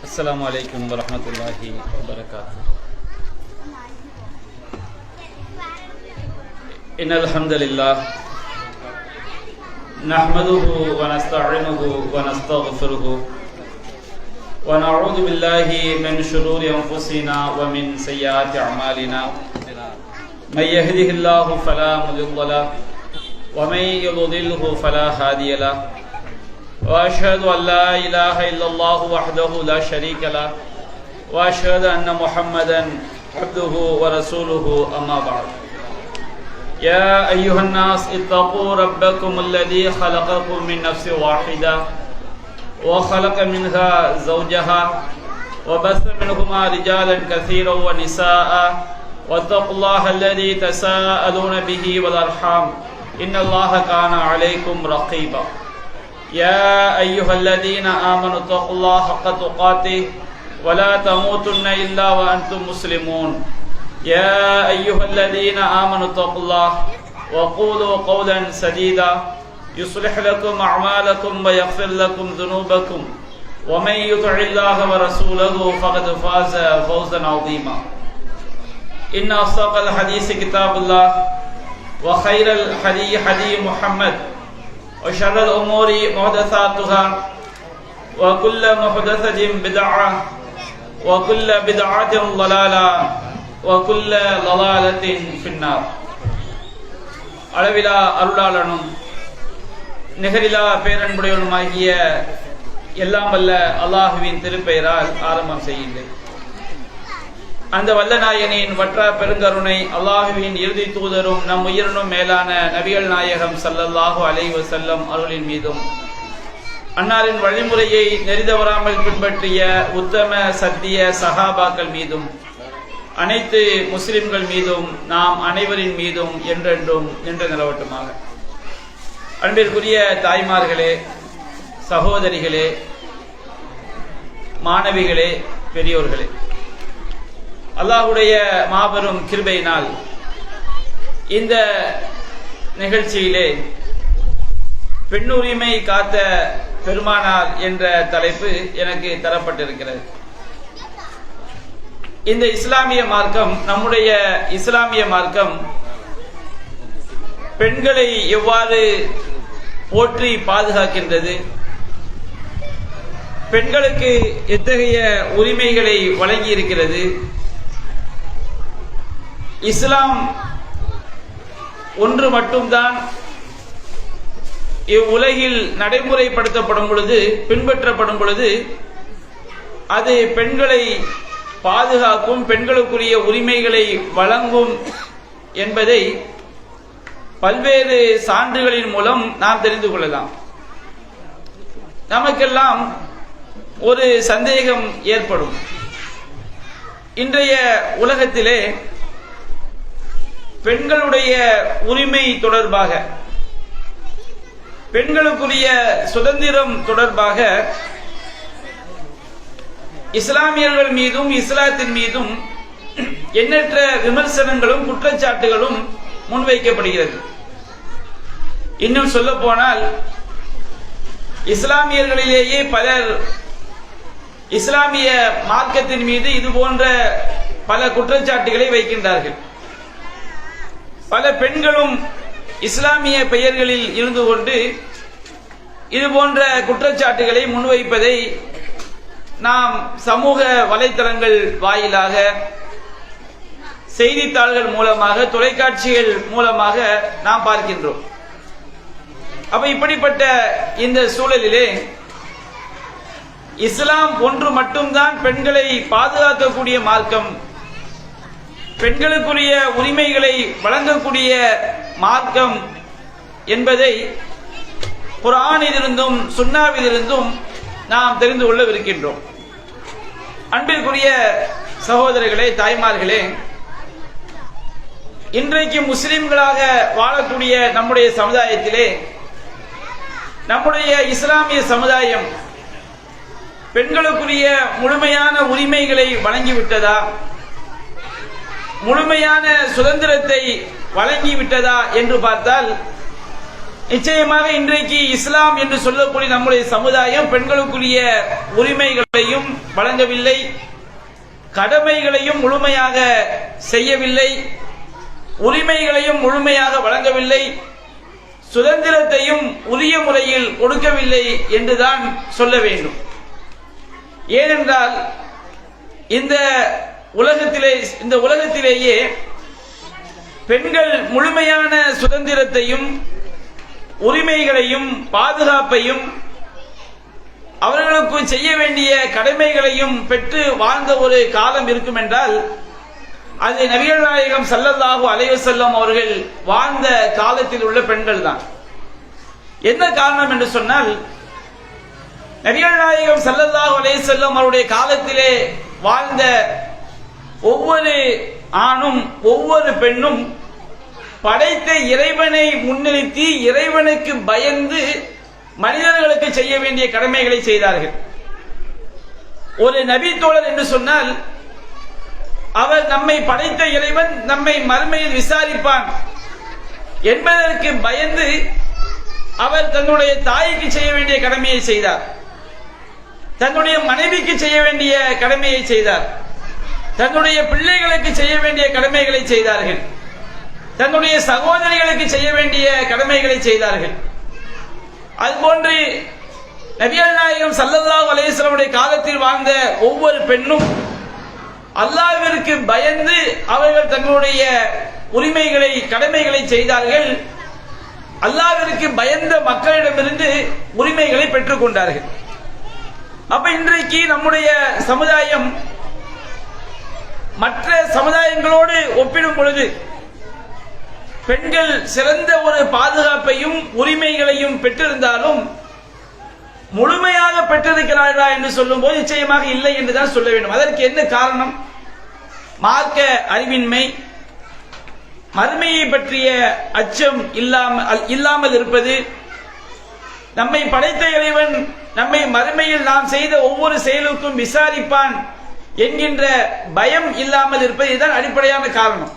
السلام عليكم ورحمة الله وبركاته. إن الحمد لله نحمده ونستعينه ونستغفره ونعوذ بالله من شرور أنفسنا ومن سيئات أعمالنا. من يهده الله فلا مضل له ومن يضلله فلا هادي له. وأشهد أن لا إله إلا الله وحده لا شريك له وأشهد أن محمدا عبده ورسوله أما بعد. يا أيها الناس اتقوا ربكم الذي خلقكم من نفس واحدة وخلق منها زوجها وبث منهما رجالا كثيرا ونساء واتقوا الله الذي تساءلون به والأرحام إن الله كان عليكم رقيبا. يا أيها الذين آمنوا اتقوا الله حق تقاته ولا تموتن إلا وأنتم مسلمون. يا أيها الذين آمنوا اتقوا الله وقولوا قولا سديدا يصلح لكم أعمالكم ويغفر لكم ذنوبكم ومن يطع الله ورسوله فقد فاز فوزا عظيما. إن أصدق الحديث كتاب الله وخير الحديث حديث محمد وشر الأمور محدثاتها وكل محدثة بدعة وكل بدعة ضلالة وكل ضلالة في النار. அளவிலா அருளாளனும் நிகரிலா பேரன்புடையவனுமாகிய எல்லாம் வல்ல அல்லாஹுவின் திருப்பெயரால் ஆரம்பம் செய்கின்றேன். அந்த வல்ல நாயனின் வற்ற பெருங்கருணை அல்லாஹுவின் இறுதி தூதரும் நம் உயிரினும் மேலான நபிகள் நாயகம் ஸல்லல்லாஹு அலைஹி வஸல்லம் அவர்களின் மீதும் அன்னாரின் வழிமுறையை நெறிதவறாமல் பின்பற்றிய உத்தம சத்திய சஹாபாக்கள் மீதும் அனைத்து முஸ்லிம்கள் மீதும் நாம் அனைவரின் மீதும் என்றென்றும் நின்று நிலவட்டுமாக. அன்பிற்குரிய தாய்மார்களே, சகோதரிகளே, மாணவிகளே, பெரியோர்களே, அல்லாஹ்வுடைய மாபெரும் கிருபையினால் இந்த நிகழ்ச்சியிலே பெண்ணுரிமை காத்த பெருமானார் என்ற தலைப்பு எனக்கு தரப்பட்டிருக்கிறது. இந்த இஸ்லாமிய மார்க்கம், நம்முடைய இஸ்லாமிய மார்க்கம் பெண்களை எவ்வாறு போற்றி பாதுகாக்கின்றது, பெண்களுக்கு எத்தகைய உரிமைகளை வழங்கி இருக்கிறது, இஸ்லாம் ஒன்று மட்டும்தான் இவ்வுலகில் நடைமுறைப்படுத்தப்படும் பொழுது, பின்பற்றப்படும் பொழுது அது பெண்களை பாதுகாக்கும், பெண்களுக்குரிய உரிமைகளை வழங்கும் என்பதை பல்வேறு சான்றுகளின் மூலம் நாம் தெரிந்து கொள்ளலாம். நமக்கெல்லாம் ஒரு சந்தேகம் ஏற்படும். இன்றைய உலகத்திலே பெண்களுடைய உரிமை தொடர்பாக, பெண்களுக்குரிய சுதந்திரம் தொடர்பாக இஸ்லாமியர்கள் மீதும் இஸ்லாத்தின் மீதும் எண்ணற்ற விமர்சனங்களும் குற்றச்சாட்டுகளும் முன்வைக்கப்படுகிறது. இன்னும் சொல்ல போனால் இஸ்லாமியர்களிலேயே பலர் இஸ்லாமிய மார்க்கத்தின் மீது இது போன்ற பல குற்றச்சாட்டுகளை வைக்கின்றார்கள். பல பெண்களும் இஸ்லாமிய பெயர்களில் இருந்து கொண்டு இது போன்ற குற்றச்சாட்டுகளை முன்வைப்பதை நாம் சமூக வலைத்தளங்கள் வாயிலாக, செய்தித்தாள்கள் மூலமாக, தொலைக்காட்சிகள் மூலமாக நாம் பார்க்கின்றோம். அப்ப இப்படிப்பட்ட இந்த சூழலிலே இஸ்லாம் ஒன்று மட்டும்தான் பெண்களை பாதுகாக்கக்கூடிய மார்க்கம், பெண்களுக்குரிய உரிமைகளை வழங்கக்கூடிய மார்க்கம் என்பதை குர்ஆனிலிருந்தும் சுன்னாவிலிருந்தும் நாம் தெரிந்து கொள்ளவிருக்கின்றோம். அன்பிற்குரிய சகோதரர்களே, தாய்மார்களே, இன்றைக்கு முஸ்லிம்களாக வாழக்கூடிய நம்முடைய சமுதாயத்திலே, நம்முடைய இஸ்லாமிய சமுதாயம் பெண்களுக்குரிய முழுமையான உரிமைகளை வழங்கிவிட்டதா, முழுமையான சுதந்திரத்தை வழங்கிவிட்டதா என்று பார்த்தால் நிச்சயமாக இன்றைக்கு இஸ்லாம் என்று சொல்லக்கூடிய நம்முடைய சமுதாயம் பெண்களுக்குரிய உரிமைகளையும் வழங்கவில்லை, கடமைகளையும் முழுமையாக செய்யவில்லை, உரிமைகளையும் முழுமையாக வழங்கவில்லை, சுதந்திரத்தையும் உரிய முறையில் கொடுக்கவில்லை என்றுதான் சொல்ல வேண்டும். ஏனென்றால் இந்த உலகத்திலேயே பெண்கள் முழுமையான சுதந்திரத்தையும் உரிமைகளையும் பாதுகாப்பையும் அவர்களுக்கு செய்ய வேண்டிய கடமைகளையும் பெற்று வாழ்ந்த ஒரு காலம் இருக்கும் என்றால் அது நபிகள் நாயகம் ஸல்லல்லாஹு அலைஹி வஸல்லம் அவர்கள் வாழ்ந்த காலத்தில் உள்ள பெண்கள் தான். என்ன காரணம் என்று சொன்னால், நபிகள் நாயகம் ஸல்லல்லாஹு அலைஹி வஸல்லம் அவருடைய காலத்திலே வாழ்ந்த ஒவ்வொரு ஆணும் ஒவ்வொரு பெண்ணும் படைத்த இறைவனை முன்னிறுத்தி இறைவனுக்கு பயந்து மனிதர்களுக்கு செய்ய வேண்டிய கடமைகளை செய்தார்கள். ஒரு நபி தோழர் என்று சொன்னால் அவர் நம்மை படைத்த இறைவன் நம்மை மறுமையில் விசாரிப்பான் என்பதற்கு பயந்து அவர் தன்னுடைய தாய்க்கு செய்ய வேண்டிய கடமையை செய்தார், தன்னுடைய மனைவிக்கு செய்ய வேண்டிய கடமையை செய்தார், தன்னுடைய பிள்ளைகளுக்கு செய்ய வேண்டிய கடமைகளை செய்தார்கள், தன்னுடைய சகோதரிகளுக்கு செய்ய வேண்டிய கடமைகளை செய்தார்கள். அதுபோன்று நபிகள் நாயகம் ஸல்லல்லாஹு அலைஹி வஸல்லம் காலத்தில் வாழ்ந்த ஒவ்வொரு பெண்ணும் அல்லாஹ்விற்கு பயந்து அவர்கள் தங்களுடைய உரிமைகளை கடமைகளை செய்தார்கள். அல்லாஹ்விற்கு பயந்த மக்களிடமிருந்து உரிமைகளை பெற்றுக் கொண்டார்கள். அப்ப இன்றைக்கு நம்முடைய சமுதாயம் மற்ற சமுதாயங்களோடு ஒப்பிடும் பொழுது பெண்கள் சிறந்த ஒரு பாதுகாப்பையும் உரிமைகளையும் பெற்றிருந்தாலும் முழுமையாக பெற்றிருக்கிறார்களா என்று சொல்லும் போது நிச்சயமாக இல்லை என்றுதான் சொல்ல வேண்டும். அதற்கு என்ன காரணம்? மார்க்க அறிவின்மை, மறுமையை பற்றிய அச்சம் இல்லாமல் இருப்பது, நம்மை படைத்த இறைவன் நம்மை மறுமையில் நாம் செய்த ஒவ்வொரு செயலுக்கும் விசாரிப்பான் என்கின்ற பயம் இல்லாமல் இருப்பது இதுதான் அடிப்படையான காரணம்.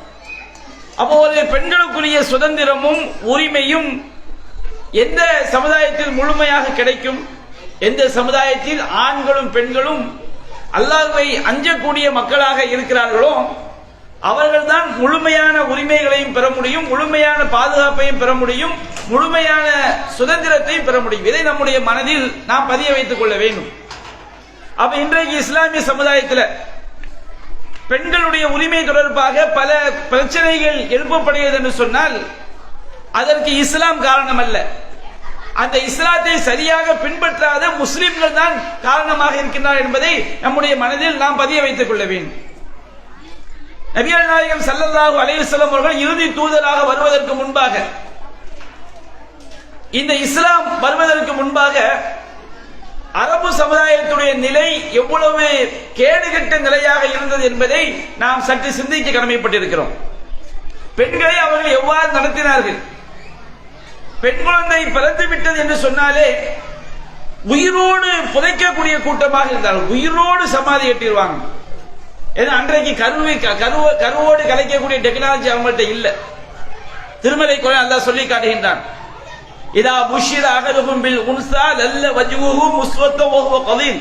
அப்போ ஒரு பெண்களுக்குரிய சுதந்திரமும் உரிமையும் எந்த சமுதாயத்தில் முழுமையாக கிடைக்கும்? எந்த சமுதாயத்தில் ஆண்களும் பெண்களும் அல்லாஹ்வை அஞ்சக்கூடிய மக்களாக இருக்கிறார்களோ அவர்கள்தான் முழுமையான உரிமைகளையும் பெற முடியும், முழுமையான பாதுகாப்பையும் பெற முடியும், முழுமையான சுதந்திரத்தையும் பெற முடியும். இதை நம்முடைய மனதில் நாம் பதிய வைத்துக் கொள்ள வேண்டும். அப்ப இன்றைக்கு இஸ்லாமிய சமுதாயத்தில் பெண்களுடைய உரிமை தொடர்பாக பல பிரச்சனைகள் எழுப்பப்படுகிறது என்று சொன்னால் அதற்கு இஸ்லாம் காரணம் அல்ல, அந்த இஸ்லாத்தை சரியாக பின்பற்றாத முஸ்லிம்கள் தான் காரணமாக இருக்கின்றனர் என்பதை நம்முடைய மனதில் நாம் பதிய வைத்துக் கொள்ள வேண்டும். நபிகள் நாயகம் ஸல்லல்லாஹு அலைஹி வஸல்லம் அவர்கள் இறுதி தூதராக வருவதற்கு முன்பாக, இந்த இஸ்லாம் வருவதற்கு முன்பாக அரபு சமுதாயத்துடைய நிலை எவ்வளவு கேடுகெட்ட நிலையாக இருந்தது என்பதை நாம் சற்று சிந்திக்க கடமைப்பட்டிருக்கிறோம். பெண்களை அவர்கள் எவ்வாறு நடத்தினார்கள்? பெண் குழந்தை பிறந்து விட்டது என்று சொன்னாலே உயிரோடு புதைக்கக்கூடிய கூட்டமாக இருந்தார்கள், உயிரோடு சமாதி கட்டிடுவாங்க. ஏன்னா அன்றைக்கு கருவோடு கலைக்கக்கூடிய டெக்னாலஜி அவங்கள்ட்ட இல்லை. திருமலை குர்ஆன் அல்லாஹ் சொல்லி காட்டுகின்றான், இதா புஷ்ஷிர அஹதுஹும் பில் உன்ஸா லல்ல வஜ்ஹுஹு முஸ்வத்தன் வஹுவ கலீல்.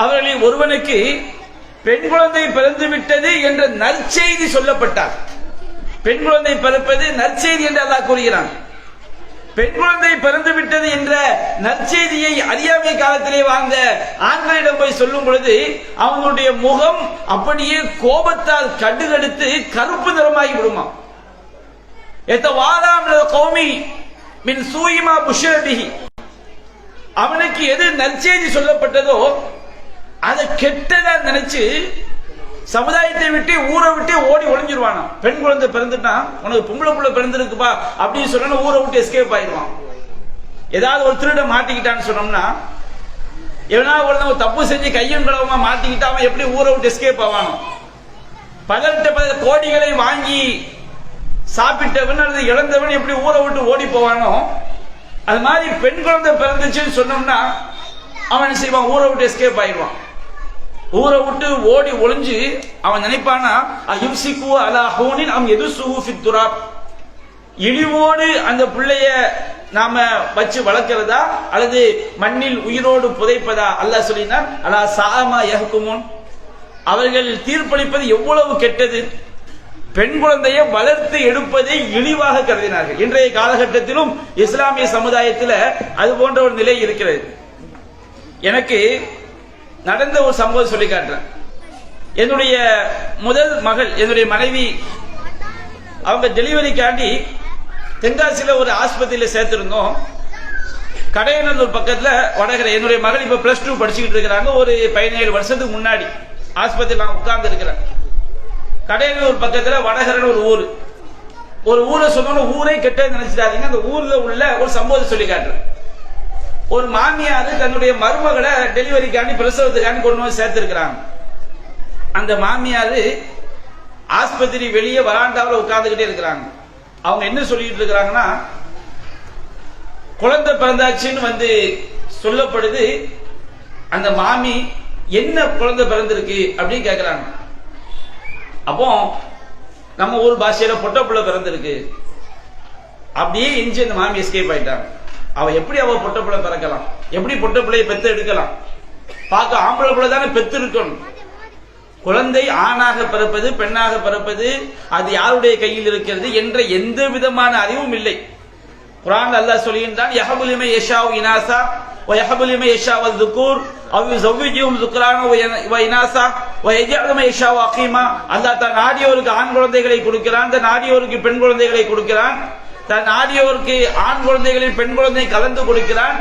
அவர்களில் ஒருவனுக்கு பெண் குழந்தை பிறந்து விட்டது என்ற நற்செய்தி சொல்லப்பட்டார். பெண் குழந்தை பிறப்பது நற்செய்தி என்று அல்லாஹ் கூறுகிறான். பெண் குழந்தை பிறந்து விட்டது என்ற நற்செய்தியை அறியாமை காலத்திலே வாழ்ந்த ஆண்களிடம் போய் சொல்லும் பொழுது அவங்களுடைய முகம் அப்படியே கோபத்தால் கடுகடுத்து கருப்பு நிறமாகி விடுமா. அவனுக்கு எது நற்செய்தி சொல்லப்பட்டதோ அதை கெட்டதா நினைச்சு சமுதாயத்தை விட்டு ஊரை விட்டு ஓடி ஒளிஞ்சிருவானா. பெண் குழந்தை பிறந்துட்டா உனக்கு பொம்பளை புள்ள பிறந்திருக்குப்பா அப்படின்னு சொன்னா ஊரை விட்டு எஸ்கேப் ஆயிடுவான். ஏதாவது ஒரு திருட மாட்டிக்கிட்டான்னு சொன்னோம்னா எவனா ஒரு தப்பு செஞ்சு கையும் களவுமா மாட்டிக்கிட்டா அவன் எப்படி ஊரை விட்டு எஸ்கேப் ஆவானோ, பல கோடிகளை வாங்கி சாப்பிட்டவன் அல்லது இழந்தவன் எப்படி ஊரை விட்டு ஓடி போவானோ அது மாதிரி பெண் குழந்தை பிறந்துச்சுன்னு சொன்னோம்னா அவன் செய்வான், ஊரை விட்டு எஸ்கேப் ஆயிடுவான். ஊரை விட்டு ஓடி ஒளிஞ்சு அவன் நினைப்பானா அயும்சிக்கு அலா ஹூனின் அம் யதுசுஹு ஃபித் துராப், இழிவோடு அந்த பிள்ளைய நாம வச்சு வளர்க்கிறதா அல்லது மண்ணில் உயிரோடு புதைப்பதா? அல்லாஹ் சொல்லினான், அலா சாமா யஹ்குமூன், அவர்கள் தீர்ப்பளிப்பது எவ்வளவு கெட்டது. பெண் குழந்தையை வளர்த்து எடுப்பதை இழிவாக கருதினார்கள். இன்றைய காலகட்டத்திலும் இஸ்லாமிய சமுதாயத்தில் அது போன்ற ஒரு நிலை இருக்கிறது. எனக்கு நடந்த ஒரு சம்பவம் சொல்லி காட்டுறேன். என்னுடைய முதல் மகள், என்னுடைய மனைவி, அவங்க டெலிவரிக்காண்டி தென்காசியில் ஒரு ஆஸ்பத்திரியில் சேர்த்திருந்தோம். கடையநல்லூர் பக்கத்தில் வடகரை. என்னுடைய மகள் இப்ப +2 படிச்சுக்கிட்டு இருக்கிறாங்க. ஒரு 17 வருஷத்துக்கு முன்னாடி ஆஸ்பத்திரி நான் உட்கார்ந்து இருக்கிறேன். கடையநல்லூர் பக்கத்தில் வடகரன் ஒரு ஊரை சொன்ன ஊரே கெட்டது நினைச்சிட்டாதீங்க. அந்த ஊர்ல உள்ள ஒரு சம்பவத்தை சொல்லி காட்டுறேன். ஒரு மாமியார் தன்னுடைய மருமகளை டெலிவரிக்காண்டி பிரசவத்துக்காண்டி கொண்டு வந்து சேர்த்திருக்கிறாங்க. அந்த மாமியார் ஆஸ்பத்திரி வெளியே வராண்டாவில் உட்கார்ந்துகிட்டே இருக்கிறாங்க. அவங்க என்ன சொல்லிட்டு இருக்கிறாங்கன்னா, குழந்தை பிறந்தாச்சுன்னு வந்து சொல்லப்படுது. அந்த மாமி என்ன குழந்தை பிறந்திருக்கு அப்படின்னு கேட்கிறாங்க. அப்போ நம்ம ஊர் பாஷையில பொட்ட புள்ள பிறந்திருக்கு அப்படியே இஞ்சி அந்த மாமி எஸ்கேப் ஆயிட்டாங்க. அவ எப்படி அவ பொட்ட புள்ள பிறக்கலாம்? எப்படி பொட்ட பிள்ளையை பெத்து எடுக்கலாம்? பார்க்க ஆம்பளை பிள்ளை தானே பெத்து இருக்கணும். குழந்தை ஆணாக பிறப்பது பெண்ணாக பிறப்பது அது யாருடைய கையில் இருக்கிறது என்ற எந்த விதமான அறிவும் இல்லை. குர்ஆன் அல்லாஹ் சொல்கின்றான், யஹபு லிமன் யஷாஉ இனாஸா வ யஹபு லிமன் யஷாஉ ذுக்கூர் அவ் யுஸவ்விஜுஹும் ذுக்ரானா வ இனாஸா வ யஜஅலு மன் யஷாஉ அகீமா. அல்லாஹ் தன் நாடியோருக்கு ஆண் குழந்தைகளை கொடுக்கிறான், தன் நாடியோருக்கு பெண் குழந்தைகளை கொடுக்கிறான், தன் நாடியோருக்கு ஆண் குழந்தைகளில் பெண் குழந்தை கலந்து கொடுக்கிறான்,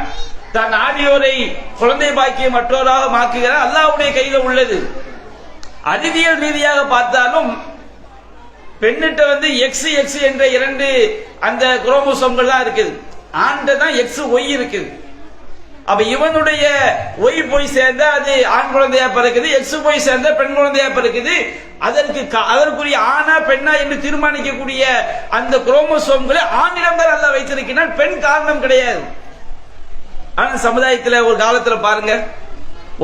தன் நாடியோரை குழந்தை பாக்கிய மற்றவராக மாக்குகிறான். அல்லாஹ்வுடைய கையில உள்ளது. அறிவியல் ரீதியாக பார்த்தாலும் பெண்ணிட்ட வந்து எக்ஸ் என்ற 2 அந்த குரோமோசோம்கள் தான் இருக்குது. ஆண்ட தான் XY இருக்குது. அப்ப இவனுடைய ஒய் போய் சேர்ந்தா அது ஆண் குழந்தையா பிறக்குது, எக்ஸ் போய் சேர்ந்தா பெண் குழந்தையா பிறக்குது. அதற்குரிய ஆணா பெண்ணா என்று தீர்மானிக்கக்கூடிய அந்த குரோமோசோம்களை ஆணிடம் தான் நல்லா வைத்திருக்கிறான். பெண் காரணம் கிடையாது. ஆனா சமுதாயத்தில் ஒரு காலத்துல பாருங்க,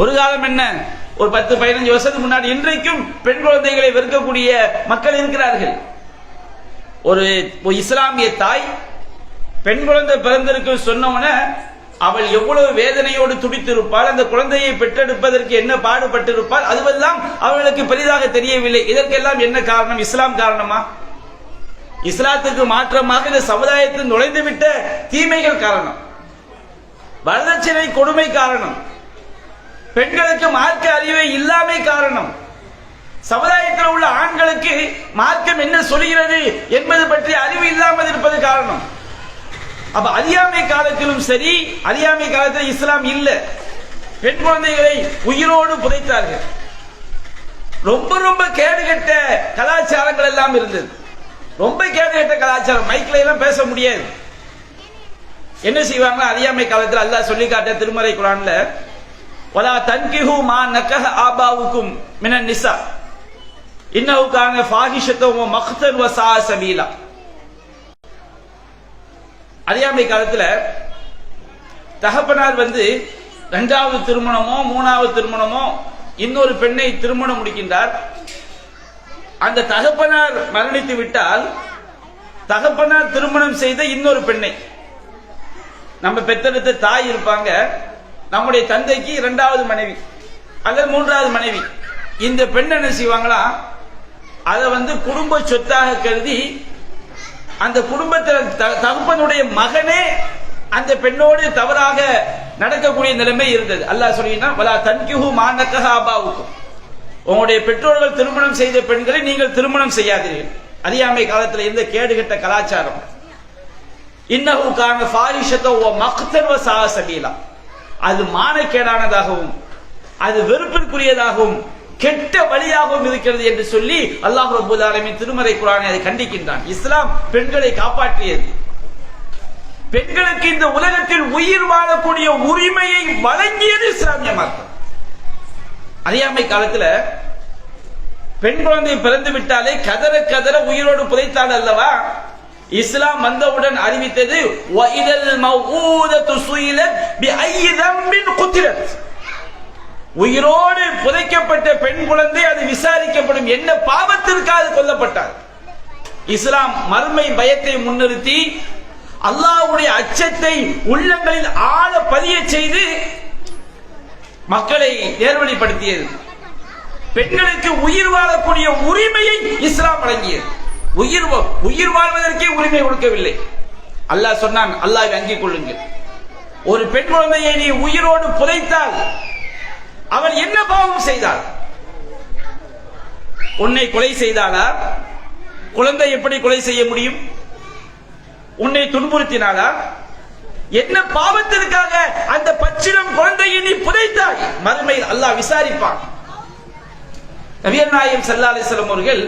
ஒரு காலம் என்ன, ஒரு 10-15 வருஷத்துக்கு முன்னாடி இன்றைக்கும் பெண் குழந்தைகளை வெறுக்கக்கூடிய மக்கள் இருக்கிறார்கள். ஒரு இஸ்லாமிய தாய் பெண் குழந்தை பிறந்திருக்கு சொன்னவன அவள் எவ்வளவு வேதனையோடு துடித்திருப்பாள், அந்த குழந்தையை பெற்றெடுப்பதற்கு என்ன பாடுபட்டிருப்பாள், அதுவெல்லாம் அவர்களுக்கு பெரிதாக தெரியவில்லை. இதற்கெல்லாம் என்ன காரணம்? இஸ்லாம் காரணமா? இஸ்லாத்துக்கு மாற்றமாக இந்த சமுதாயத்தில் நுழைந்துவிட்ட தீமைகள் காரணம், வரதட்சணை கொடுமை காரணம், பெண்களுக்கு மார்க்க அறிவை இல்லாமை காரணம், சமுதாயத்தில் உள்ள ஆண்களுக்கு மார்க்கம் என்ன சொல்கிறது என்பது பற்றி அறிவு இல்லாமல் இருப்பது காரணம். அப்ப அறியாமை காலத்திலும் சரி, அறியாமை காலத்தில் இஸ்லாம் இல்ல. பெண் குழந்தைகளை உயிரோடு புதைத்தார்கள். ரொம்ப ரொம்ப கேடுகட்ட கலாச்சாரங்கள் எல்லாம் இருந்தது. ரொம்ப கேடுகட்ட கலாச்சாரம். மைக்ல எல்லாம் பேச முடியாது. என்ன செய்வாங்க அறியாமை காலத்தில்? அல்லாஹ் சொல்லி காட்ட திருமறை குர்ஆன்ல, வலா தன்கிஹு மா நக்கஹ ஆபாவுக்கும் மினன் நிசா இன்னஹு கான ஃபாஹிஷத்தன் வ மக்தன் வ ஸா சபீலா. அறியாமை காலத்துல தகப்பனார் வந்து 2வது திருமணமோ 3வது திருமணமோ இன்னொரு பெண்ணை திருமணம் முடிக்கின்றார். அந்த தகப்பனார் மரணித்து விட்டால் தகப்பனார் திருமணம் செய்த இன்னொரு பெண்ணை, நம்ம பெத்தெடுத்த தாய் இருப்பாங்க, நம்முடைய தந்தைக்கு 2வது மனைவி அல்லது 3வது மனைவி, இந்த பெண் என்ன செய்வாங்களா, அதை வந்து குடும்ப சொத்தாக கருதி அந்த குடும்பத்தில் தகப்பனுடைய மகனே அந்த பெண்ணோடு தவறாக நடக்கக்கூடிய நிலைமை இருந்தது. அல்லாஹ் சொல்லினா, வலா தன்கிஹு மா நக்கஹ ஆபாவுக்கும், உங்களுடைய பெற்றோர்கள் திருமணம் செய்த பெண்களை நீங்கள் திருமணம் செய்யாதீர்கள். அறியாமை காலத்தில் இருந்த கேடுகட்ட கலாச்சாரம். இன்னஹு கான ஃபாஹிஷத்தன் வ மக்தன் வ ஸா சபீலா, அது மானக்கேடானதாகவும் அது வெறுப்பிற்குரியதாகவும் கெட்ட வழியாகவும் இருக்கிறது என்று சொல்லி அல்லாஹ் ரப்பல் ஆலமீன் திருமறை குர்ஆனை அதை கண்டிக்கின்றான். இஸ்லாம் பெண்களை காப்பாற்றியது. பெண்களுக்கு இந்த உலகத்தில் உயிர் வாழக்கூடிய உரிமையை வழங்கியது இஸ்லாமிய மார்க்கம். அறியாமை காலத்துல பெண் குழந்தை பிறந்து விட்டாலே கதற கதற உயிரோடு புதைத்தாள் அல்லவா? இஸ்லாம் வந்தவுடன் அறிவித்தது, வஇதல் மவ்ஊதத்து சுயிலத் பிஐயி தம்பின் குத்திலத், உயிரோடு புதைக்கப்பட்ட பெண் குழந்தை அது விசாரிக்கப்படும், என்ன பாவத்திற்காக கொல்லப்பட்டார். இஸ்லாம் மறுமை பயத்தை முன்னிறுத்தி அல்லாஹ்வுடைய அச்சத்தை உள்ளங்களில் ஆழ பதிய செய்து மக்களை நேர்வழிப்படுத்தியது. பெண்களுக்கு உயிர் வாழக்கூடிய உரிமையை இஸ்லாம் வழங்கியது. உயிர் வாழ்வதற்கே உரிமை கொடுக்கவில்லை. அல்லாஹ் சொன்னான், அல்லாஹ்வை அங்கிக் கொள்ளுங்கள். ஒரு பெண் குழந்தையை நீ உயிரோடு புதைத்தால் அவள் என்ன பாவம் செய்தாள்? உன்னை கொலை செய்தாளா? குழந்தை எப்படி கொலை செய்ய முடியும்? உன்னை துன்புறுத்தினாளா? என்ன பாவத்திற்காக அந்த பச்சிளம் குழந்தையை நீ புதைத்தாய்? மறுமையில் அல்லாஹ் விசாரிப்பான். நபிகள் நாயகம் ஸல்லல்லாஹு அலைஹி வஸல்லம் அவர்கள்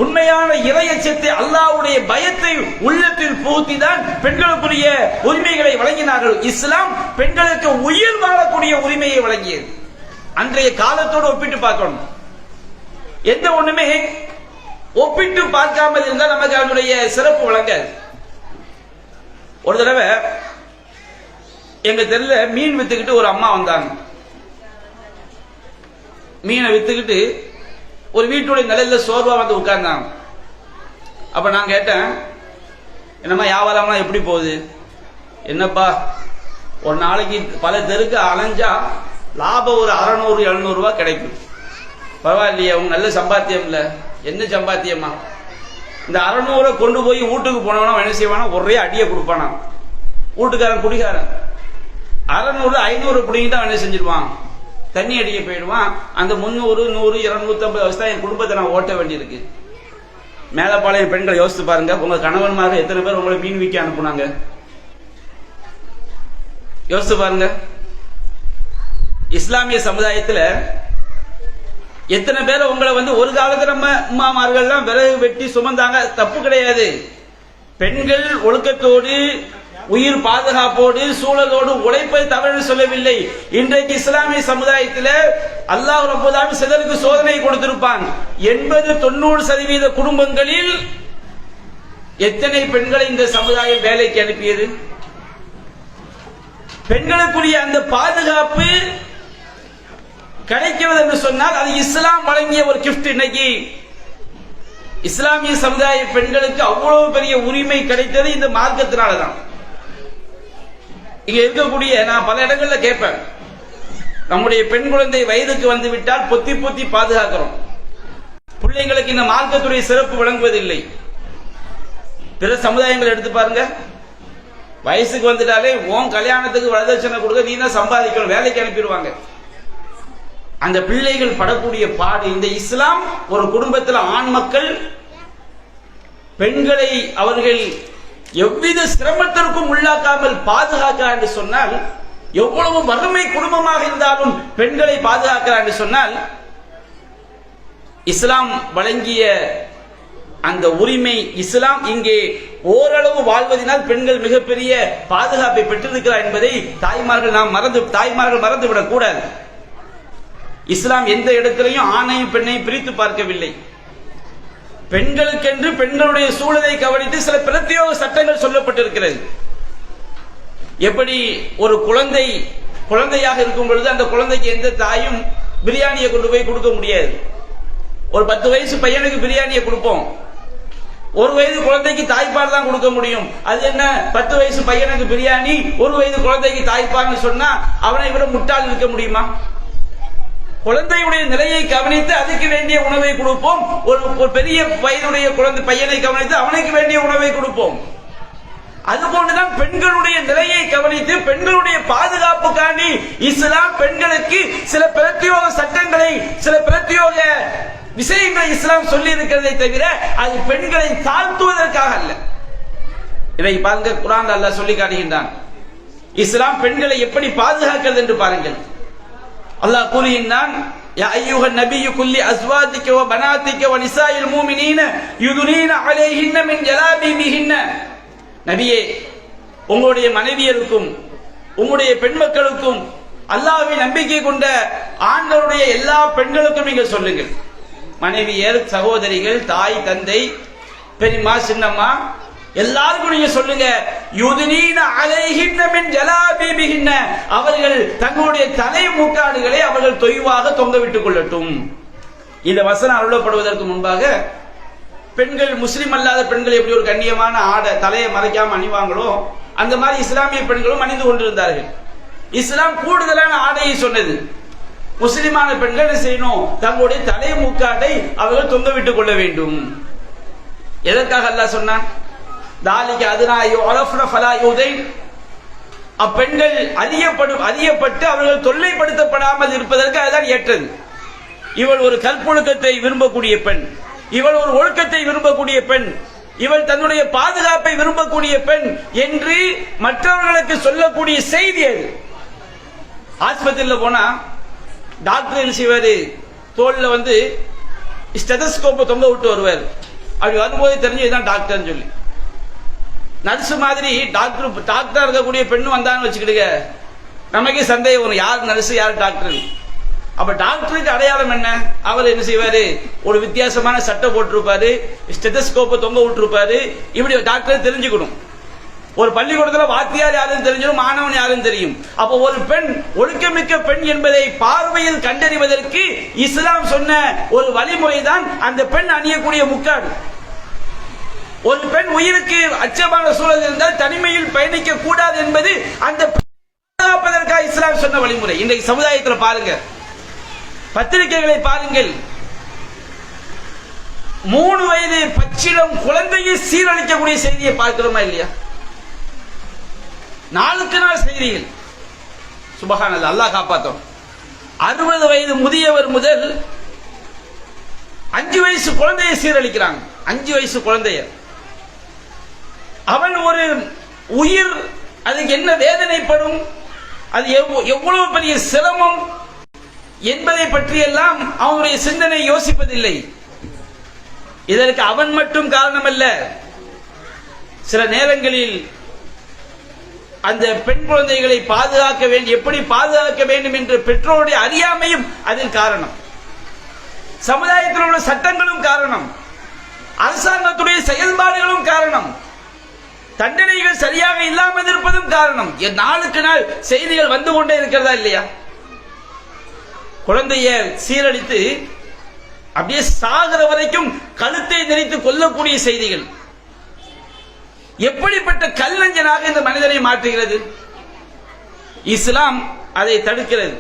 உண்மையான இறையச்சத்தை, அல்லாஹ்வுடைய பயத்தை உள்ளத்தில் புகுத்தி தான் பெண்களுக்குரிய உரிமைகளை வழங்கினார்கள். இஸ்லாம் பெண்களுக்கு உயிர் வாழக்கூடிய உரிமையை வழங்கியது. அன்றைய காலத்தோடு ஒப்பிட்டு பார்க்கணும். எந்த ஒண்ணுமே ஒப்பிட்டு பார்க்காமல் இருந்தால் நமக்கு அதனுடைய சிறப்பு வழங்காது. ஒரு தடவை எங்க தெருல மீன் வித்துக்கிட்டு ஒரு அம்மா வந்தாங்க. மீனை வித்துக்கிட்டு ஒரு வீட்டுடைய நிலையில சோர்வா வந்து உட்கார்ந்தாங்க. அப்ப நான் கேட்டேன், என்னம்மா வியாபாரம்லாம் எப்படி போகுது? என்னப்பா, ஒரு நாளைக்கு பல தெருக்கு அலைஞ்சா லாபம் ஒரு 600-700 ரூபாய் கிடைக்கும். பரவாயில்லையே, அவங்க நல்ல சம்பாத்தியம் இல்ல. என்ன சம்பாத்தியமா? இந்த 600 கொண்டு போய் வீட்டுக்கு போனவனா என்ன செய்வானா? ஒரே அடியை கொடுப்பானா. வீட்டுக்காரன் குடிகாரன் 600-500 பிடிங்கிட்டு அவன் என்ன செஞ்சிருவான்? தண்ணி அடிக்க போயிடுவான். அந்த 300, 100, 250 வயசு என் குடும்பத்தை நான் ஓட்ட வேண்டியிருக்கு. மேலப்பாளையம் பெண்கள் யோசித்து பாருங்க, உங்க கணவன்மார்கள் எத்தனை பேர் உங்களை மீன் விற்க அனுப்புனாங்க? யோசித்து பாருங்க. இஸ்லாமிய சமுதாயத்துல எத்தனை பேர் உங்களை ஒரு காலத்துல நம்ம அம்மாமார்கள்லாம் விறகு வெட்டி சுமந்தாங்க, தப்பு கிடையாது. பெண்கள் ஒழுக்கத்தோடு, உயிர் பாதுகாப்போடு, சூழலோடு உழைப்பை தவறு சொல்லவில்லை. இன்றைக்கு இஸ்லாமிய சமுதாயத்தில் அல்லாஹ் ரப்பல் ஆலமீன் சிலருக்கு சோதனை கொடுத்திருப்பான். 80-90% குடும்பங்களில் எத்தனை பெண்களை இந்த சமுதாயம் வேலைக்கு அனுப்பியது? பெண்களுக்குரிய அந்த பாதுகாப்பு கிடைக்கிறது என்று சொன்னால் அது இஸ்லாம் வழங்கிய ஒரு கிஃப்ட். இன்னைக்கு இஸ்லாமிய சமுதாய பெண்களுக்கு அவ்வளவு பெரிய உரிமை கிடைத்தது இந்த மார்க்கத்தினாலதான். இங்க இருக்கக்கூடிய நான் பல இடங்கள்ல கேட்பேன், நம்முடைய பெண் குழந்தை வயதுக்கு வந்து விட்டால் பொத்தி பொத்தி பாதுகாக்கிறோம். பிள்ளைங்களுக்கு இந்த மார்க்கத்துடைய சிறப்பு வழங்குவதில்லை. பிற சமுதாயங்கள் எடுத்து பாருங்க, வயசுக்கு வந்துட்டாலே உன் கல்யாணத்துக்கு வரதட்சணை கொடுக்க நீ தான் சம்பாதிக்கணும், வேலைக்கு அனுப்பிடுவாங்க. அந்த பிள்ளைகள் படக்கூடிய பாடு. இந்த இஸ்லாம் ஒரு குடும்பத்தில் ஆண் மக்கள் பெண்களை அவர்கள் எவ்வித சிரமத்திற்கும் உள்ளாக்காமல் பாதுகாக்கிறார் என்று சொன்னால், எவ்வளவு வறுமை குடும்பமாக இருந்தாலும் பெண்களை பாதுகாக்கிறார் என்று சொன்னால், இஸ்லாம் வழங்கிய அந்த உரிமை, இஸ்லாம் இங்கே ஓரளவு வாழ்வதனால் பெண்கள் மிகப்பெரிய பாதுகாப்பை பெற்றிருக்கிறார் என்பதை தாய்மார்கள் மறந்துவிடக் கூடாது. இஸ்லாம் எந்த இடத்திலையும் ஆணையும் பெண்ணையும் பிரித்து பார்க்கவில்லை. பெண்களுக்கென்று பெண்களுடைய சூழலை கவனித்து சில பிரத்யேக சட்டங்கள் சொல்லப்பட்டிருக்கிறது. எப்படி ஒரு குழந்தையாக இருக்கும் பொழுது அந்த குழந்தைக்கு எந்த தாயும் பிரியாணியை கொண்டு போய் கொடுக்க முடியாது. ஒரு 10 வயசு பையனுக்கு பிரியாணியை கொடுப்போம், 1 வயது குழந்தைக்கு தாய்ப்பால் தான் கொடுக்க முடியும். அது என்ன, 10 வயசு பையனுக்கு பிரியாணி, 1 வயது குழந்தைக்கு தாய்ப்பால்னு சொன்னா அவனை விட முட்டாள் இருக்க முடியுமா? குழந்தையுடைய நிலையை கவனித்து அதுக்கு வேண்டிய உணவை கொடுப்போம். ஒரு பெரிய வயதுடைய குழந்தை பையனை கவனித்து அவனுக்கு வேண்டிய உணவை கொடுப்போம். அதுபோன்றுதான் பெண்களுடைய நிலையை கவனித்து பெண்களுடைய பாதுகாப்புக்காண்டி இஸ்லாம் பெண்களுக்கு சில பிரத்யேக சட்டங்களை, சில பிரத்யேக விஷயங்களை இஸ்லாம் சொல்லி இருக்கிறதை தவிர அது பெண்களை தாழ்த்துவதற்காக அல்ல. இதை பாருங்க, குர்ஆன்ல அல்லாஹ் சொல்லி காட்டுகின்றான். இஸ்லாம் பெண்களை எப்படி பாதுகாக்கிறது என்று பாருங்கள். அல்லாஹ் கூறுகின்றான், யா அய்யுஹன் நபியு குல்லி அஸ்வாதிக வ பனாதிக வ நிசாஇல் முஃமினீன யுதுனீன அலைஹின்ன மின் ஜலாபிபிஹின்ன. நபியே, உங்களுடைய மனைவியருக்கும் உங்களுடைய பெண் மக்களுக்கும் அல்லாஹ்வை நம்பிக்கை கொண்ட ஆண்களுடைய எல்லா பெண்களுக்கும் நீங்கள் சொல்லுங்கள். மனைவியர், சகோதரிகள், தாய், தந்தை, பெரியம்மா, சின்னம்மா எல்லாருக்கும் நீங்க சொல்லுங்க, யுதுனீன அலைஹின்ன மின் ஜலாபிபிஹின்ன, அவர்கள் தங்களுடைய தலை மூக்காடுகளை அவர்கள் தொய்வாக தொங்க விட்டுக் கொள்ளட்டும். இந்த வசனம் அருளப்படுவதற்கு முன்பாக பெண்கள் முஸ்லிம் அல்லாத பெண்கள் எப்படி ஒரு கண்ணியமான ஆடை தலையை மறைக்காம அணிவாங்களோ அந்த மாதிரி இஸ்லாமிய பெண்களும் அணிந்து கொண்டிருந்தார்கள். இஸ்லாம் கூடுதலான ஆடையை சொன்னது. முஸ்லிமான பெண்கள் என்ன செய்யணும்? தங்களுடைய தலை மூக்காடை அவர்கள் தொங்க விட்டுக் கொள்ள வேண்டும். எதற்காக அல்லாஹ் சொன்னான்? தாலிக அதுனா யுரஃப்ன ஃபலா யுதைன். அப்பெண்கள் அறியப்பட்டு அவர்கள் தொல்லைப்படுத்தப்படாமல் இருப்பதற்கு அதுதான் ஏற்றது. இவள் ஒரு கற்பொழுக்கத்தை விரும்பக்கூடிய பெண், இவள் ஒரு ஒழுக்கத்தை விரும்பக்கூடிய பெண், இவள் தன்னுடைய பாதுகாப்பை விரும்பக்கூடிய பெண் என்று மற்றவர்களுக்கு சொல்லக்கூடிய செய்தி அது. ஆஸ்பத்திரியில் போனா டாக்டர் என்ன செய்வாரு? தோல்ல வந்து ஸ்டெதஸ்கோப்பை தொங்க விட்டு வருவார். அப்படி வரும்போது தெரிஞ்சு இதுதான் டாக்டர்னு சொல்லி. நர்ஸ் மாதிரி டாக்டரா இருக்கக்கூடிய பெண்ணு வந்தான்னு வச்சுக்கிடுங்க, நமக்கே சந்தேகம் வரும், யார் நர்ஸ் யார் டாக்டர். அப்ப டாக்டருக்கு அடையாளம் என்ன? அவர் என்ன செய்வாரு? ஒரு வித்தியாசமான சட்டை போட்டிருப்பாரு, ஸ்டெதஸ்கோப்பை தொங்க விட்டுருப்பாரு. இப்படி டாக்டர் தெரிஞ்சுக்கணும். ஒரு பள்ளிக்கூடத்தில் வாத்தியார் யாருன்னு தெரிஞ்சிடும், மாணவன் யாருன்னு தெரியும். அப்போ ஒரு பெண் ஒழுக்கமிக்க பெண் என்பதை பார்வையில் கண்டறிவதற்கு இஸ்லாம் சொன்ன ஒரு வழிமுறை தான் அந்த பெண் அணியக்கூடிய முக்காடு. ஒரு பெண் உயிருக்கு அச்சமான சூழல் இருந்தால் தனிமையில் பயணிக்க கூடாது என்பது அந்த பாதுகாப்பதற்காக இஸ்லாம் சொன்ன வழிமுறை. இன்றைக்கு சமுதாயத்தில் பாருங்க, பத்திரிகைகளை பாருங்கள், 3 வயது பச்சிளம் குழந்தையை சீரழிக்கக்கூடிய செய்தியை பார்க்கிறோமா இல்லையா? நாளுக்கு நாள் செய்திகள். சுபஹானல்லாஹ், அல்லாஹ் காப்பாற்றும். 60 வயது முதியவர் முதல் 5 வயசு குழந்தையை சீரழிக்கிறாங்க. 5 வயசு குழந்தைய, அவன் ஒரு உயிர், அதுக்கு என்ன வேதனைப்படும், அது எவ்வளவு பெரிய சிரமம் என்பதை பற்றியெல்லாம் அவனுடைய சிந்தனை யோசிப்பதில்லை. இதற்கு அவன் மட்டும் காரணமல்ல, சில நேரங்களில் அந்த பெண் குழந்தைகளை எப்படி பாதுகாக்க வேண்டும் என்ற பெற்றோருடைய அறியாமையும் அதில் காரணம். சமுதாயத்தில் உள்ள சட்டங்களும் காரணம், அரசாங்கத்துடைய செயல்பாடுகளும் காரணம், தண்டனைகள் சரியாக இல்லாமல் இருப்பதும் காரணம். நாளுக்கு நாள் செய்திகள் வந்து கொண்டே இருக்கிறதா இல்லையா? குழந்தைய சீரழித்து அப்படியே சாகிற வரைக்கும் கழுத்தை நெரித்து கொல்லக்கூடிய செய்திகள். எப்படிப்பட்ட கல்லஞ்சனாக இந்த மனிதனை மாற்றுகிறது? இஸ்லாம் அதை தடுக்கிறது.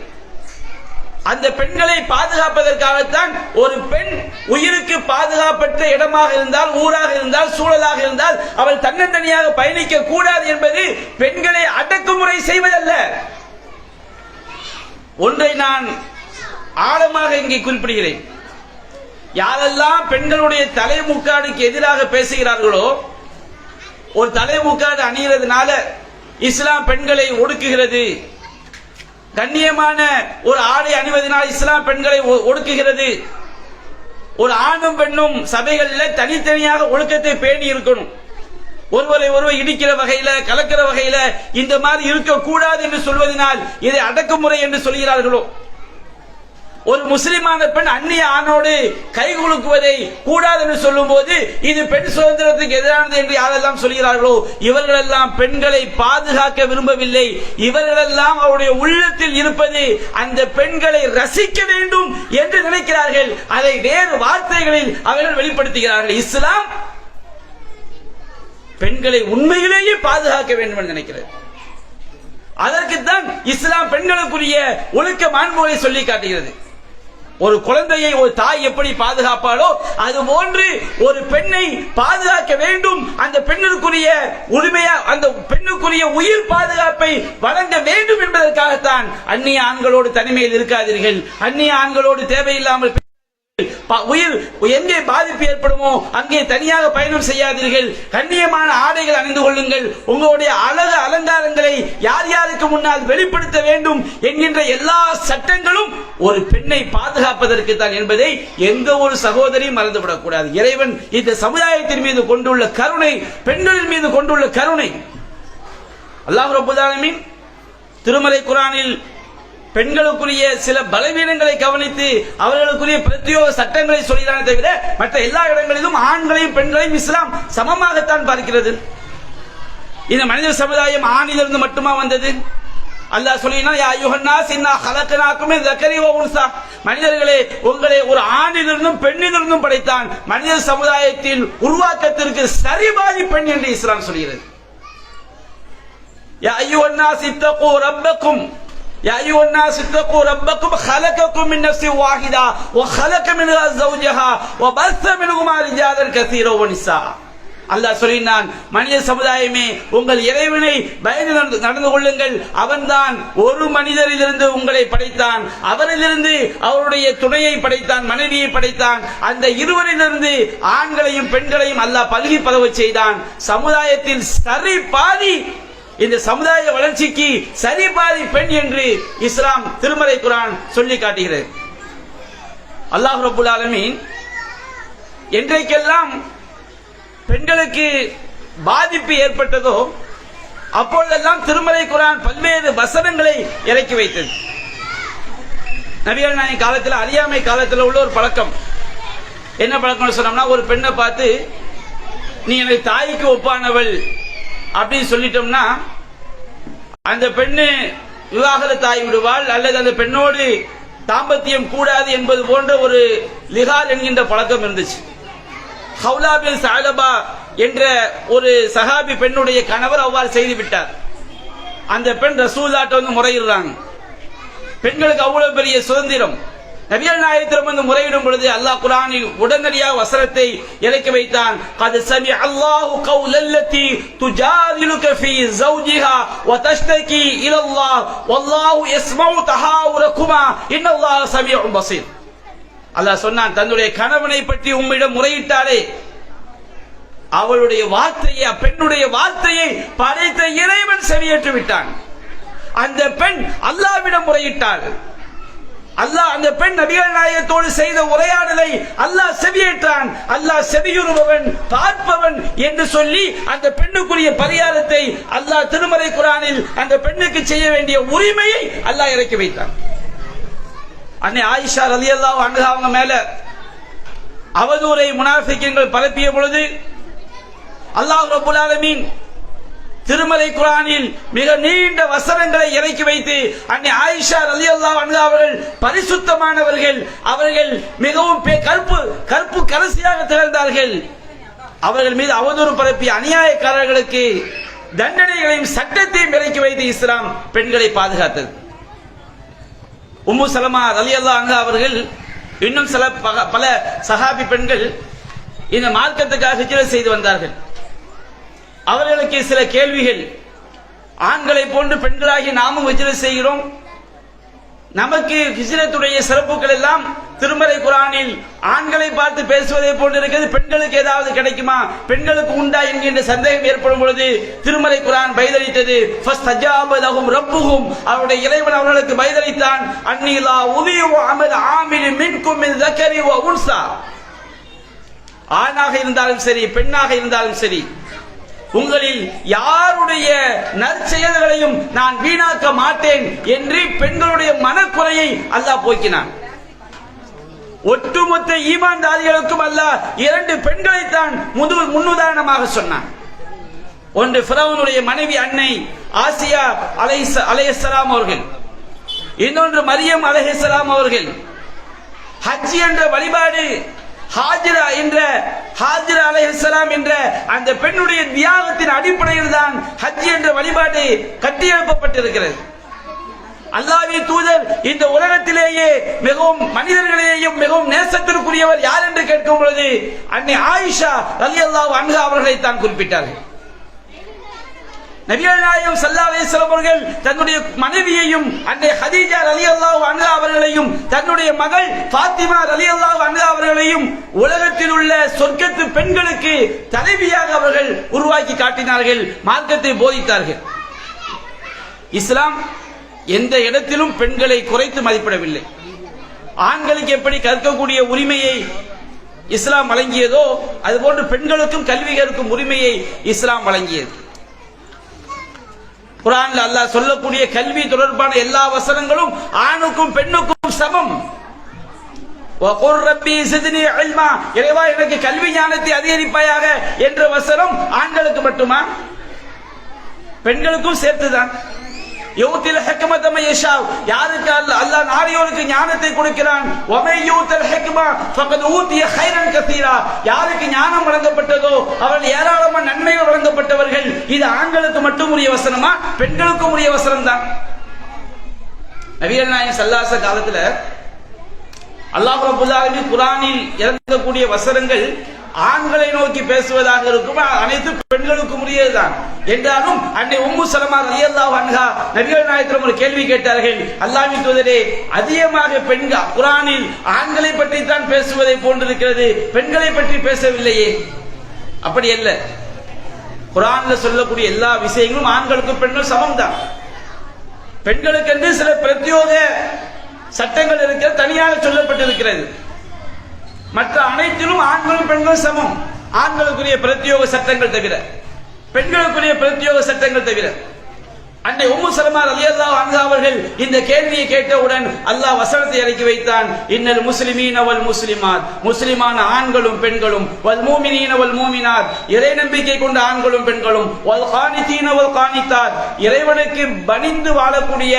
அந்த பெண்களை பாதுகாப்பதற்காகத்தான் ஒரு பெண் உயிருக்கு பாதுகாப்பற்ற இடமாக இருந்தால், ஊராக இருந்தால், சூழலாக இருந்தால் அவள் தன்னந்தனியாக பயணிக்க கூடாது என்பது பெண்களை அடக்குமுறை செய்வதல்ல. ஒன்றை நான் ஆழமாக இங்கே குறிப்பிடுகிறேன். யாரெல்லாம் பெண்களுடைய தலைமுக்காடுக்கு எதிராக பேசுகிறார்களோ, ஒரு தலைமுக்காடு அணிகிறதுனால இஸ்லாம் பெண்களை ஒடுக்குகிறது, கண்ணியமான ஒரு ஆடை அணிவதனால் இஸ்லாம் பெண்களை ஒடுக்குகிறது, ஒரு ஆணும் பெண்ணும் சபைகளில் தனித்தனியாக ஒழுக்கத்தை பேணி இருக்கணும், ஒருவரை ஒருவர் இடிக்கிற வகையில கலக்கிற வகையில இந்த மாதிரி இருக்கக்கூடாது என்று சொல்வதனால் இதை அடக்குமுறை என்று சொல்கிறார்களோ, ஒரு முஸ்லிமான பெண் அந்நிய ஆணோடு கை குலுக்குவதை கூடாது என்று சொல்லும் போது இது பெண் சுதந்திரத்துக்கு எதிரானது என்று யாரெல்லாம் சொல்கிறார்களோ, இவர்களெல்லாம் பெண்களை பாதுகாக்க விரும்பவில்லை. இவர்களெல்லாம் அவருடைய உள்ளத்தில் இருப்பது அந்த பெண்களை ரசிக்க வேண்டும் என்று நினைக்கிறார்கள். அதை வேறு வார்த்தைகளில் அவர்கள் வெளிப்படுத்துகிறார்கள். இஸ்லாம் பெண்களை உண்மையிலேயே பாதுகாக்க வேண்டும் என்று நினைக்கிறது. அதற்குத்தான் இஸ்லாம் பெண்களுக்குரிய ஒழுக்க மாண்புகளை சொல்லி காட்டுகிறது. ஒரு குழந்தையை ஒரு தாய் எப்படி பாதுகாப்பாளோ அது போன்று ஒரு பெண்ணை பாதுகாக்க வேண்டும். அந்த பெண்ணுக்குரிய உரிமையா, அந்த பெண்ணுக்குரிய உயிர் பாதுகாப்பை வழங்க வேண்டும் என்பதற்காகத்தான் அந்நிய ஆண்களோடு தனிமையில் இருக்காதீர்கள், அந்நிய ஆண்களோடு தேவையில்லாமல் உயிர் எங்கே பாதிப்பு ஏற்படுமோ அங்கே தனியாக பயணம் செய்யாதீர்கள், கண்ணியமான ஆடைகள் அணிந்து கொள்ளுங்கள், உங்களுடைய அழகு அலங்காரங்களை யார் யாருக்கு முன்னால் வெளிப்படுத்த வேண்டும் என்கின்ற எல்லா சட்டங்களும் ஒரு பெண்ணை பாதுகாப்பதற்கு தான் என்பதை எந்த ஒரு சகோதரியும் மறந்துவிடக் கூடாது. இறைவன் இந்த சமுதாயத்தின் மீது கொண்டுள்ள கருணை, பெண்களின் மீது கொண்டுள்ள கருணை. அல்லாஹ் ரப்பல் ஆலமீன் திருமறை குர்ஆனில் பெண்களுக்குரிய சில பலவீனங்களை கவனித்து அவர்களுக்குரிய பிரத்யோக சட்டங்களை சொல்கிறானே தவிர மற்ற எல்லா இடங்களிலும் ஆண்களையும் பெண்களையும் இஸ்லாம் சமமாகத்தான் பார்க்கிறது. இந்த மனித சமுதாயம் ஆணிலிருந்து மட்டுமா வந்தது? அல்லாஹ் சொல்லினா யா அய்யுஹன்னாஸ் இன்னா ஹலக்னாக்கும் மின் ذكரி வ உன்ஸா, மனிதர்களே உங்களை ஒரு ஆணிலிருந்தும் பெண்ணிலிருந்தும் படைத்தான். மனித சமுதாயத்தின் உருவாக்கத்திற்கு சரிபாதி பெண் என்று இஸ்லாம் சொல்கிறது. யா அய்யுஹன்னாஸ் இத்தகூ ரப்பக்கும் يا أيها الناس اتقوا ربكم خلقكم من نفس واحدة وخلق منها زوجها وبث منهما رجالا كثيرا ونساء. அல்லாஹ் சொல்லினான், மனித சமுதாயமே உங்கள் இறைவனை பயந்து நடந்து கொள்ளுங்கள். அவன்தான் ஒரு மனிதரிலிருந்து உங்களை படைத்தான், அவரிலிருந்து அவருடைய துணையை படைத்தான், மனைவியை படைத்தான். அந்த இருவரிலிருந்து ஆண்களையும் பெண்களையும் அல்லாஹ் பல்கி பரவச் செய்தான். சமுதாயத்தில் சரி பாதி, இந்த சமுதாய வளர்ச்சிக்கு சரி பாதி பெண் என்று இஸ்லாம் திருமறை குர்ஆன் சொல்லி காட்டுகிறது. அல்லாஹ் ரப்பல் ஆலமீன் என்றைக்கெல்லாம் பெண்களுக்கு பாதிப்பு ஏற்பட்டதோ அப்பொழுதெல்லாம் திருமறை குர்ஆன் பல்வேறு வசனங்களை இறக்கி வைத்தது. நபிகள் நாயகம் காலத்தில், அறியாமை காலத்தில் உள்ள ஒரு பழக்கம், என்ன பழக்கம்னு சொன்னோம்னா, ஒரு பெண்ணை பார்த்து நீ எனக்கு தாய்க்கு ஒப்பானவள் அப்படின்னு சொல்லிட்டோம்னா அந்த பெண்ணு விவாகரத்து ஆகி விடுவாள், அல்லது அந்த பெண்ணோடு தாம்பத்தியம் கூடாது என்பது போன்ற ஒரு லிகால் என்கின்ற பழக்கம் இருந்துச்சு. ஹவுலா பின் சஅலபா என்ற ஒரு சஹாபி பெண்ணுடைய கணவர் அவ்வாறு செய்து விட்டார். அந்த பெண் ரசூலுல்லாஹ்ட்ட வந்து முறையிடுறாங்க. பெண்களுக்கு அவ்வளவு பெரிய சுதந்திரம். நபிகள் நாயகத்திடம் வந்து முறையிடும் பொழுது அல்லாஹ் குர்ஆனில் உடனடியாக வசனத்தை இறக்கி வைத்தான். கத் சமிஅ அல்லாஹு கௌலல்லதி துஜாதிலுக ஃபீ ஜௌஜிஹா வ தஷ்தகி இலல்லாஹ் வல்லாஹு யஸ்மஉ தஹாவுரகுமா இன்னல்லாஹ சமீஉன் பஸீர். அல்லாஹ் சொன்னான், தன்னுடைய கணவனை பற்றி உம்மிடம் முறையிட்டாரே, அவளுடைய வார்த்தையை, பெண்ணுடைய வார்த்தையை படைத்த இறைவன் செவியேற்று விட்டான். அந்த பெண் அல்லாஹ்விடம் முறையிட்டாள். அல்லாஹ் அந்த பெண் நபிகள் நாயகத்தோடு செய்த உரையாடலை அல்லாஹ் செவியேற்றான். அல்லாஹ் செவியுறுபவன், பார்ப்பவன் என்று சொல்லி அந்த பெண்ணுக்குரிய பரிகாரத்தை அல்லாஹ் திருமறை குர்ஆனில் அந்த பெண்ணுக்கு செய்ய வேண்டிய உரிமையை அல்லாஹ் இறக்கி வைத்தான். அன்னை ஆயிஷா ரலியல்லாஹு அன்ஹா அவங்க மேல அவதூறை முனாஃபிக்குகள் பரப்பிய பொழுது அல்லாஹ் ரப்பல் ஆலமீன் திருமறை குர்ஆனில் மிக நீண்ட வசனங்களை இறக்கி வைத்து அன்னை ஆயிஷா ரலியல்லாஹு அன்ஹா அவர்கள் பரிசுத்தமானவர்கள், அவர்கள் மிகவும் கற்பு கரசியாக திகழ்ந்தார்கள். அவர்கள் மீது அவதூறு பரப்பிய அநியாயக்காரர்களுக்கு தண்டனைகளையும் சட்டத்தையும் இறக்கி வைத்து இஸ்லாம் பெண்களை பாதுகாத்தது. உம்மு சலமா ரலியல்லாஹு அன்ஹா அவர்கள் இன்னும் சில பல சஹாபி பெண்கள் இந்த மார்க்கத்துக்காக ஹிஜ்ரத் செய்து வந்தார்கள். அவர்களுக்கு சில கேள்விகள், ஆண்களை போன்று பெண்களாகி நாமும் ஹிஜ்ரத் செய்கிறோம், நமக்கு ஹிஜ்ரத்துடைய சிறப்புகள் எல்லாம் திருமறை குர்ஆனில் ஆண்களை பார்த்து பேசுவதை போன்று இருக்கிறது, பெண்களுக்கு ஏதாவது கிடைக்குமா, பெண்களுக்கு உண்டா என்கின்ற சந்தேகம் ஏற்படும் பொழுது திருமறை குர்ஆன் பதிலளித்தது. ஃபஸ்தஜாப லஹும் ரப்புஹும், அவருடைய இறைவன் அவர்களுக்கு பதிலளித்தான், அன்னி லா உதியு அமல் ஆமில் மின்கும் மின் ذكரி வ உன்ஸா. ஆணாக இருந்தாலும் சரி, பெண்ணாக இருந்தாலும் சரி, உங்களில் யாருடைய நற்செயல்களையும் நான் வீணாக்க மாட்டேன் என்று பெண்களுடைய மனக்குறையை அல்லாஹ் போக்கினான். ஒட்டுமொத்த ஈமான்தாரிகளுக்கும் அல்லாஹ் இரண்டு பெண்களைத்தான் முன்னுதாரணமாக சொன்னான். ஒன்று ஃபிரௌனுடைய மனைவி அன்னை ஆசியா அலைஹிஸ்ஸலாம் அவர்கள், இன்னொன்று மரியம் அலைஹிஸ்ஸலாம் அவர்கள். ஹஜ் என்ற வழிபாடு, ஹாஜிரா அலைஹிஸ்ஸலாம் என்ற அந்த பெண்ணுடைய தியாகத்தின் அடிப்படையில் தான் ஹஜ் என்ற வழிபாடு கட்டியெழுப்பப்பட்டிருக்கிறது. அல்லாஹ்வின் தூதர் இந்த உலகத்திலேயே மிகவும் மனிதர்களிலேயும் மிகவும் நேசத்திற்குரியவர் யார் என்று கேட்கும் பொழுது அன்னை ஆயிஷா ரலியல்லாஹு அன்ஹா அவர்களை தான் குறிப்பிட்டார்கள். நபிகள் நாயகம் ஸல்லல்லாஹு அலைஹி வஸல்லம் அவர்கள் தன்னுடைய மனைவியையும் அன்னை ஹதீஜா ரலியல்லாஹு அன்ஹா அவர்களையும் தன்னுடைய மகள் ஃபாத்திமா ரலியல்லாஹு அன்ஹா அவர்களையும் உலகத்தில் உள்ள சொர்க்கத்து பெண்களுக்கு தலைவியாக அவர்கள் உருவாக்கி காட்டினார்கள், மார்க்கத்தை போதித்தார்கள். இஸ்லாம் எந்த இடத்திலும் பெண்களை குறைத்து மதிப்பிடவில்லை. ஆண்களுக்கு எப்படி கற்கக்கூடிய உரிமையை இஸ்லாம் வழங்கியதோ அதுபோன்று பெண்களுக்கும் கல்வி கற்கும் உரிமையை இஸ்லாம் வழங்கியது. குர்ஆன்ல அல்லாஹ் சொல்லக்கூடிய கல்வி தொடர்பான எல்லா வசனங்களும் ஆணுக்கும் பெண்ணுக்கும் சமம். வகுர் ரப்பி ஸித்னி இல்மா, இறைவா எனக்கு கல்வி ஞானத்தை அதிகரிப்பாயாக என்ற வசனம் ஆண்களுக்கு மட்டுமா? பெண்களுக்கும் சேர்த்துதான். யூத்தில் ஹிக்மத மை யஷா, யாருக்கு அல்லாஹ் நாடியோருக்கு ஞானத்தை கொடுக்கிறான். வமை யூத்தில் ஹிக்மா ஃபகத் ஊதிய கைரன் கஸீரா, யாருக்கு ஞானம் வழங்கப்பட்டதோ அவர்கள் ஏராளமான நன்மைகள் வழங்கப்பட்டவர்கள். இது ஆண்களுக்கு மட்டும் உரிய வசனமா, பெண்களுக்கும் உரிய வசனம் தான். நபிகள் நாயகம் ஸல்லல்லாஹு அலைஹி காலத்துல அல்லாஹ் ரப்பல் ஆலமீன் குர்ஆனில் இறங்கக்கூடிய வசனங்கள் ஆண்களை நோக்கி பேசுவதாக இருக்கும், அனைத்து பெண்களுக்கும் உரியதுதான். என்றாலும் அன்னை உம்மு சலமா ரலியல்லாஹு அன்ஹா நபிகள் நாயகத்திடம் ஒரு கேள்வி கேட்டார்கள். அல்லாஹ்வின் தூதரே, அதிகமாக பெண்கள் குர்ஆனில் ஆண்களை பற்றி தான் பேசுவதை போன்றிருக்கிறது, பெண்களை பற்றி பேசவில்லையே. அப்படி அல்ல, குர்ஆன்ல சொல்லக்கூடிய எல்லா விஷயங்களும் ஆண்களுக்கும் பெண்கள் சமம் தான். பெண்களுக்கு என்று சில பிரத்யோக சட்டங்கள் இருக்கிற தனியாக சொல்லப்பட்டிருக்கிறது. மற்ற அனைத்திலும் ஆண்களும் பெண்களும் சமம். ஆண்களுக்குரிய பிரத்யோக சட்டங்கள் தவிர, பெண்களுக்குரிய பிரத்யோக சட்டங்கள் தவிர. அன்னை உம்மு சலமா ரலியல்லாஹு அன்ஹா அவர்கள் இந்த கேள்வியை கேட்டவுடன் அல்லாஹ் வசனத்தை இறக்கி வைத்தான். இன்னல் முஸ்லிமீன வல் முஸ்லிமாத், முஸ்லிமான ஆண்களும் பெண்களும், வல் மூமினீன வல் மூமினாத், இறை நம்பிக்கை கொண்ட ஆண்களும் பெண்களும், வல் கானிதீன வல் கானிதாத், இறைவனுக்கு பணிந்து வாழக்கூடிய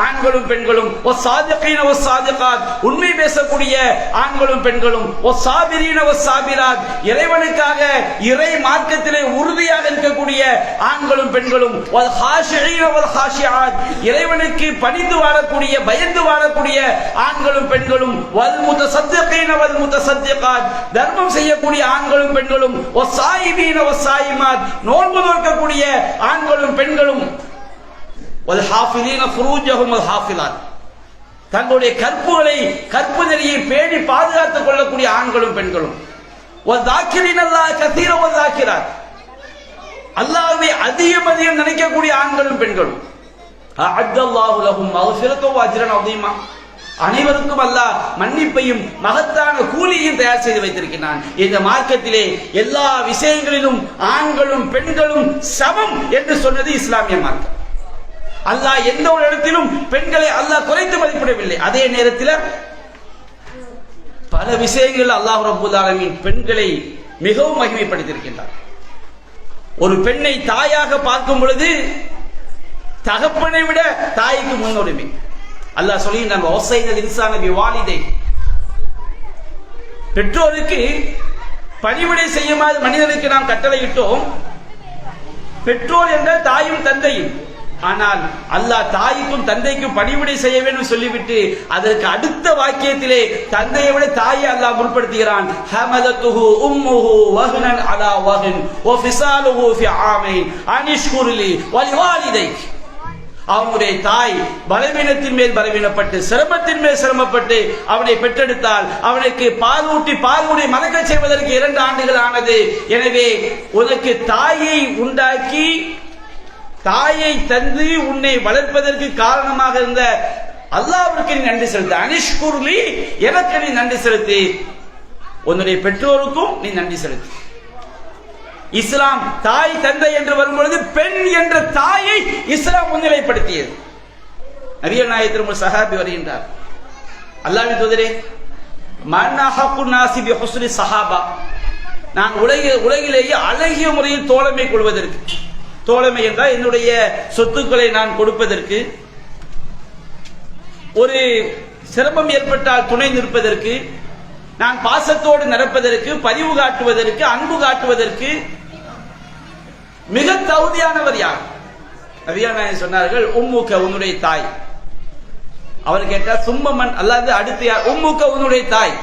ஆண்களும் பெண்களும், வஸ் சாதிகீன வஸ் சாதிகாத், உண்மை பேசக்கூடிய ஆண்களும் பெண்களும், வஸ் சாபிரீன வஸ் சாபிராத், இறைவனுக்காக இறை மார்க்கத்திலே உறுதியாக இருக்கக்கூடிய ஆண்களும் பெண்களும், வல் ஹாஷிஈன இறைவனுக்கு பணிந்து வாழக்கூடிய பயந்து வாழக்கூடிய ஆண்களும் பெண்களும், வல் முத்தசத்திகீன வல் முத்தசத்திகாத், தர்மம் செய்யக்கூடிய ஆண்களும் பெண்களும், வஸ்ஸாயிமீன வஸ்ஸாயிமாத், நோன்பு நோக்கக்கூடிய ஆண்களும் பெண்களும், வல் ஹாஃபிலீன ஃபுரூஜஹும் வல் ஹாஃபிலாத், தங்களுடைய கற்புகளை கற்பு நெறியை பேணி பாதுகாத்துக் கொள்ளக்கூடிய ஆண்களும் பெண்களும், வல் தாக்கிரீன அல்லாஹ் கஸீர வல் தாக்கிராத், அல்லாஹ்வை அதிகம் அதிகம் நினைக்கக்கூடிய ஆண்களும் பெண்களும். அஅத்தல்லாஹு லஹும் மக்ஃபிரத்தன் வ அஜ்ரன் அதீமா, அனைவருக்கும் அல்லாஹ் மன்னிப்பையும் மகத்தான கூலியையும் தயார் செய்து வைத்திருக்கிறான். இந்த மார்க்கத்திலே எல்லா விஷயங்களிலும் ஆண்களும் பெண்களும் சமம் என்று சொன்னது இஸ்லாமிய மார்க்கம். அல்லாஹ் எந்த ஒரு இடத்திலும் பெண்களை அல்லாஹ் குறைத்து மதிப்பிடவில்லை. அதே நேரத்தில் பல விஷயங்கள் அல்லாஹ் ரப்பல் ஆலமீன் பெண்களை மிகவும் மகிமைப்படுத்தியிருக்கின்றார். ஒரு பெண்ணை தாயாக பார்க்கும் பொழுது தகப்பனை விட தாய்க்கு முன்னுரிமை. அல்லாஹ் சொல்லுகின்றான், வஸைனல் இன்சான பிவாலிதை, பெற்றோருக்கு பணிவிடை செய்யுமாறு மனிதனுக்கு நாம் கட்டளையிட்டோம். பெற்றோர் என்றால் தாயும் தந்தையும். ஆனால் அல்லாஹ் தாய்க்கும் தந்தைக்கும் பணிவிடை செய்ய வேண்டும் சொல்லிவிட்டு அதற்கு அடுத்த வாக்கியத்திலே தந்தையை விட தாயை அல்லாஹ் முற்படுத்துகிறான். ஹமலத்துஹு உம்முஹு வஹ்னன் அலா வஹ்ன் வ ஃபிஸாலுஹு ஃபி ஆமைன் அனிஷ்குர்லி வலிவாலிதைக், அவனுடைய தாய் பலவீனத்தின் மேல் பலவீனப்பட்டு சிரமத்தின் மேல் சிரமப்பட்டு அவனை பெற்றெடுத்தால் அவனுக்கு பால் ஊட்டி பால்குடி மறக்க செய்வதற்கு 2 ஆண்டுகள் ஆனது. எனவே உனக்கு தாயை உண்டாக்கி தாயை தந்து உன்னை வளர்ப்பதற்கு காரணமாக இருந்த அல்லாஹ்வுக்கு நீ நன்றி செலுத்து. அனிஷ்குர்லி, எனக்கு நீ நன்றி செலுத்து. உன்னுடைய பெற்றோருக்கும் நீ நன்றி செலுத்து. இஸ்லாம் தாய் தந்தை என்று வரும்பொழுது பெண் என்ற தாயை இஸ்லாம் முன்னிலைப்படுத்தியது. நபிகள் நாயகம் ஒரு சஹாபி வருகின்றார். அல்லாஹ்வின் தூதரே, மன் அஹக்குன் நாஸி பி ஹுஸ்னி ஸஹாபா, நான் உலகிலேயே அழகிய முறையில் தோழமை கொள்வதற்கு, தோழமை என்றால் என்னுடைய சொத்துக்களை நான் கொடுப்பதற்கு, ஒரு சிரமம் ஏற்பட்டால் துணை நிற்பதற்கு, நான் பாசத்தோடு நடப்பதற்கு, பரிவு காட்டுவதற்கு, அன்பு காட்டுவதற்கு மிக தகுதியானவர் யார்? நபிகள் நாயகம் சொன்னார்கள், உம்முக, உன்னுடைய தாய். அவர் கேட்டார், சும்மமன், அல்லாஹ் அடுத்து யார்? உம்முக, உன்னுடைய தாய்.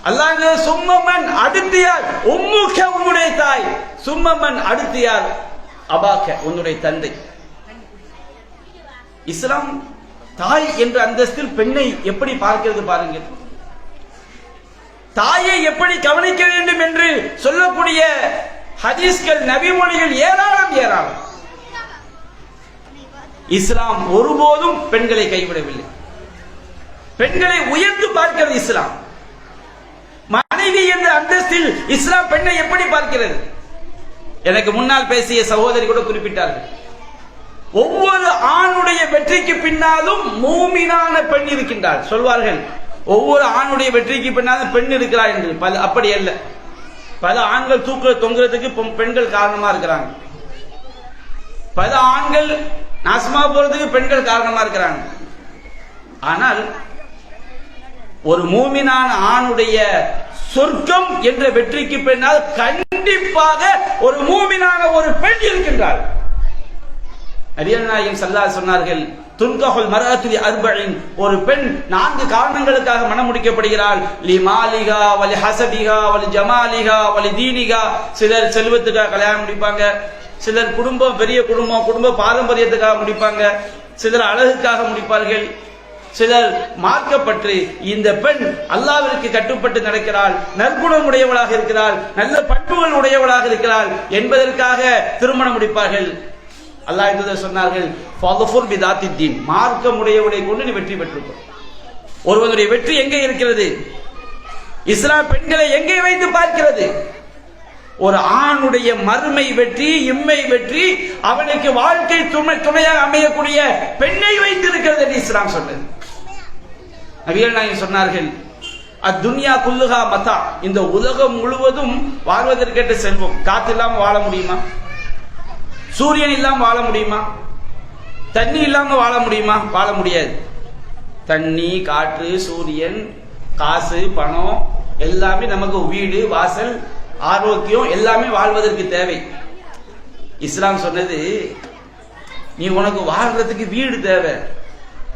அல்லாஹ் சும்மமன், அடுத்து யார்? உம்முக, உன்னுடைய தாய். சும்மமன், அடுத்து யார்? அபாக்க, உன்னுடைய தந்தை. இஸ்லாம் தாய் என்ற அந்தஸ்தில் பெண்ணை எப்படி பார்க்கிறது பாருங்கள். தாயை எப்படி கவனிக்க வேண்டும் என்று சொல்லக்கூடிய ஹதீஸ்கள், நபிமொழிகள் ஏராளம் ஏராளம். இஸ்லாம் ஒருபோதும் பெண்களை கைவிடவில்லை. பெண்களை உயர்ந்து பார்க்கிறது இஸ்லாம். மனைவி என்ற அந்தஸ்தில் இஸ்லாம் பெண்ணை எப்படி பார்க்கிறது? எனக்கு முன்னால் பேசிய சகோதரி கூட குறிப்பிட்டார்கள், ஒவ்வொரு ஆணுடைய வெற்றிக்கு பின்னாலும் மூமினான பெண் இருக்கின்றார் சொல்வார்கள். ஒவ்வொரு ஆணுடைய வெற்றிக்கு பின்னாலும் பெண் இருக்கிறார் என்று. அப்படி அல்ல. பல ஆண்கள் தூக்குல தொங்குறதுக்கு பெண்கள் காரணமா இருக்கிறாங்க. பல ஆண்கள் நாசமா போறதுக்கு பெண்கள் காரணமா இருக்கிறாங்க. ஆனால் ஒரு மூமினான ஆணுடைய சொர்க்கம் என்ற வெற்றிக்கு பின்னால் கண்டிப்பாக ஒரு மூமினான ஒரு பெண் இருக்கின்றார். நபிகள் நாயகம் ஸல்லல்லாஹு அலைஹி சொன்னார்கள், துன்கஹுல் மர்அத்து லிஅர்பஇன், ஒரு பெண் 4 காரணங்களுக்காக மணம் முடிக்கப்படுகிறாள். லிமாலிகா வலி ஹஸபிகா வலி ஜமாலிகா வலி தீனிகா. சிலர் செல்வத்துக்காக கல்யாணம் முடிப்பாங்க, சிலர் பெரிய குடும்ப பாரம்பரியத்துக்காக முடிப்பாங்க, சிலர் அழகுக்காக முடிப்பார்கள், சிலர் மார்க்கப்பட்டு இந்த பெண் அல்லாஹ்விற்கு கட்டுப்பட்டு நடக்கிறாள், நற்குணம் உடையவளாக இருக்கிறாள், நல்ல பண்புகள் உடையவளாக இருக்கிறாள் என்பதற்காக திருமணம் முடிப்பார்கள். அல்லாஹ் தூதர் சொன்னார்கள், ஃபதுஃபுர் பிதாத்தித்தீன், மார்க்கம் உடையவளை கொண்டு நீ வெற்றி பெற்றுக்கொள். ஒருவனுடைய வெற்றி எங்கே இருக்கிறது? இஸ்லாம் பெண்களை எங்கே வைத்து பார்க்கிறது? ஒரு ஆணுடைய மறுமை வெற்றி, இம்மை வெற்றி, அவனுக்கு வாழ்க்கை துணையாக அமையக்கூடிய பெண்ணை வைத்திருக்கிறது என்று இஸ்லாம் சொன்னது. நபிகள் நாயகம் சொன்னார்கள், அத்துன்யா குல்லுஹா மதா, இந்த உலகம் முழுவதும் வாழ்வதற்கேற்ற செல்வம். காத்து இல்லாம வாழ முடியுமா? சூரியன் இல்லாம வாழ முடியுமா? தண்ணி இல்லாம வாழ முடியுமா? வாழ முடியாது. தண்ணி, காற்று, சூரியன், காசு, பணம் எல்லாமே நமக்கு, வீடு வாசல், ஆரோக்கியம் எல்லாமே வாழ்வதற்கு தேவை. இஸ்லாம் சொன்னது, நீ உனக்கு வாழ்றதுக்கு வீடு தேவை,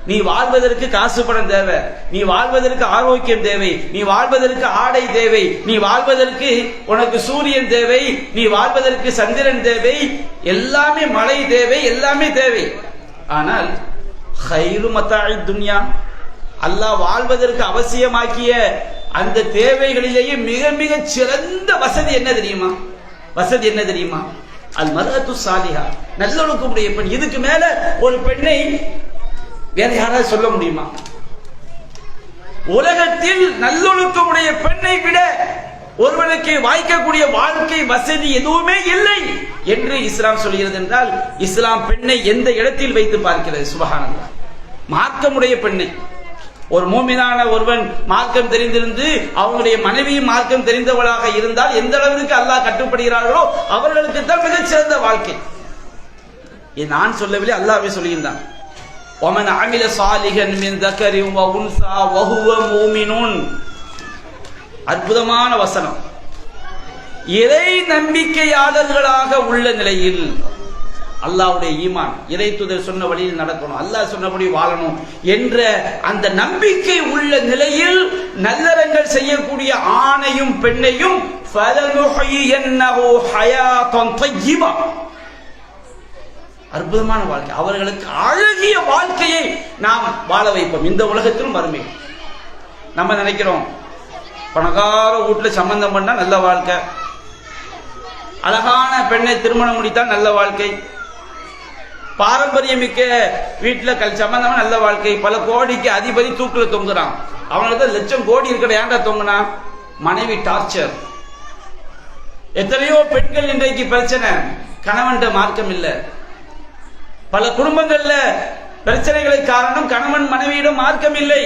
நீ வாழ்வதற்கு காசு பணம் தேவை, நீ வாழ்வதற்கு ஆரோக்கியம் தேவை, நீ வாழ்வதற்கு ஆடை தேவை, நீ வாழ்வதற்கு உனக்கு சூரியன் தேவை, நீ வாழ்வதற்கு சந்திரன் தேவை, எல்லாமே மழை தேவை, எல்லாமே தேவை. ஆனால் கைரு மத்தாஇ துன்யா, அல்லாஹ் வாழ்வதற்கு அவசியமாக்கிய அந்த தேவைகளிலேயே மிக மிக சிறந்த வசதி என்ன தெரியுமா? வசதி என்ன தெரியுமா? அல் மர்அத்து சாலிஹா, நல்லொழுக்கமுடைய பெண். இதுக்கு மேல ஒரு பெண்ணை வேற யாராவது சொல்ல முடியுமா? உலகத்தில் நல்லொழுக்கமுடைய பெண்ணை விட ஒருவனுக்கு வாய்க்கக்கூடிய வாழ்க்கை வசதி எதுவுமே இல்லை என்று இஸ்லாம் சொல்கிறது. என்றால் இஸ்லாம் பெண்ணை எந்த இடத்தில் வைத்து பார்க்கிறது? சுப்ஹானல்லாஹ், மார்க்கமுடைய பெண்ணை. ஒரு மூமினான ஒருவன் மார்க்கம் தெரிந்திருந்து அவங்களுடைய மனைவியும் மார்க்கம் தெரிந்தவளாக இருந்தால் எந்த அளவிற்கு அல்லாஹ் கட்டுப்படுகிறார்களோ அவர்களுக்கு தான் மிகச் சிறந்த வாழ்க்கை. நான் சொல்லவில்லை, அல்லாஹ்வே சொல்கின்றான். وَمَنْ عَمِلَ صَالِحًا مِنْ ذَكَرٍ وَأُنْثَى وَهُوَ مُؤْمِنٌ. அற்புதமான வசனம். இறை நம்பிக்கையாளர்களாக உள்ள நிலையில், அல்லாஹ்வுடைய ஈமான், இறை தூதர் சொன்ன வழியில் நடக்கணும், அல்லாஹ் சொன்னபடி வாழணும் என்ற அந்த நம்பிக்கை உள்ள நிலையில் நல்லறங்கள் செய்யக்கூடிய ஆணையும் பெண்ணையும் فَلَنُحْيِيَنَّهُ حَيَاةً طَيِّبَةً, அற்புதமான வாழ்க்கை, அவர்களுக்கு அழகிய வாழ்க்கையை நாம் வாழ வைப்போம் இந்த உலகத்திலும் மறுமை. நம்ம நினைக்கிறோம் பணக்கார வீட்டுல சம்பந்தம் பண்ணா நல்ல வாழ்க்கை, அழகான பெண்ணை திருமணம் முடித்தால் நல்ல வாழ்க்கை, பாரம்பரியமிக்க வீட்டுல சம்பந்தமா நல்ல வாழ்க்கை, பல கோடிக்கு அதிபதி தூக்குல தொங்குறான், அவனுக்கு லட்சம் கோடி இருக்கிற ஏன்டா தொங்குனா? மனைவி டார்ச்சர். எத்தனையோ பெண்கள் இன்றைக்கு பிரச்சனை, கணவன் மார்க்கம் இல்ல. பல குடும்பங்கள்ல பிரச்சனைகளுக்கு காரணம் கணவன் மனைவியிடம் மார்க்கம் இல்லை.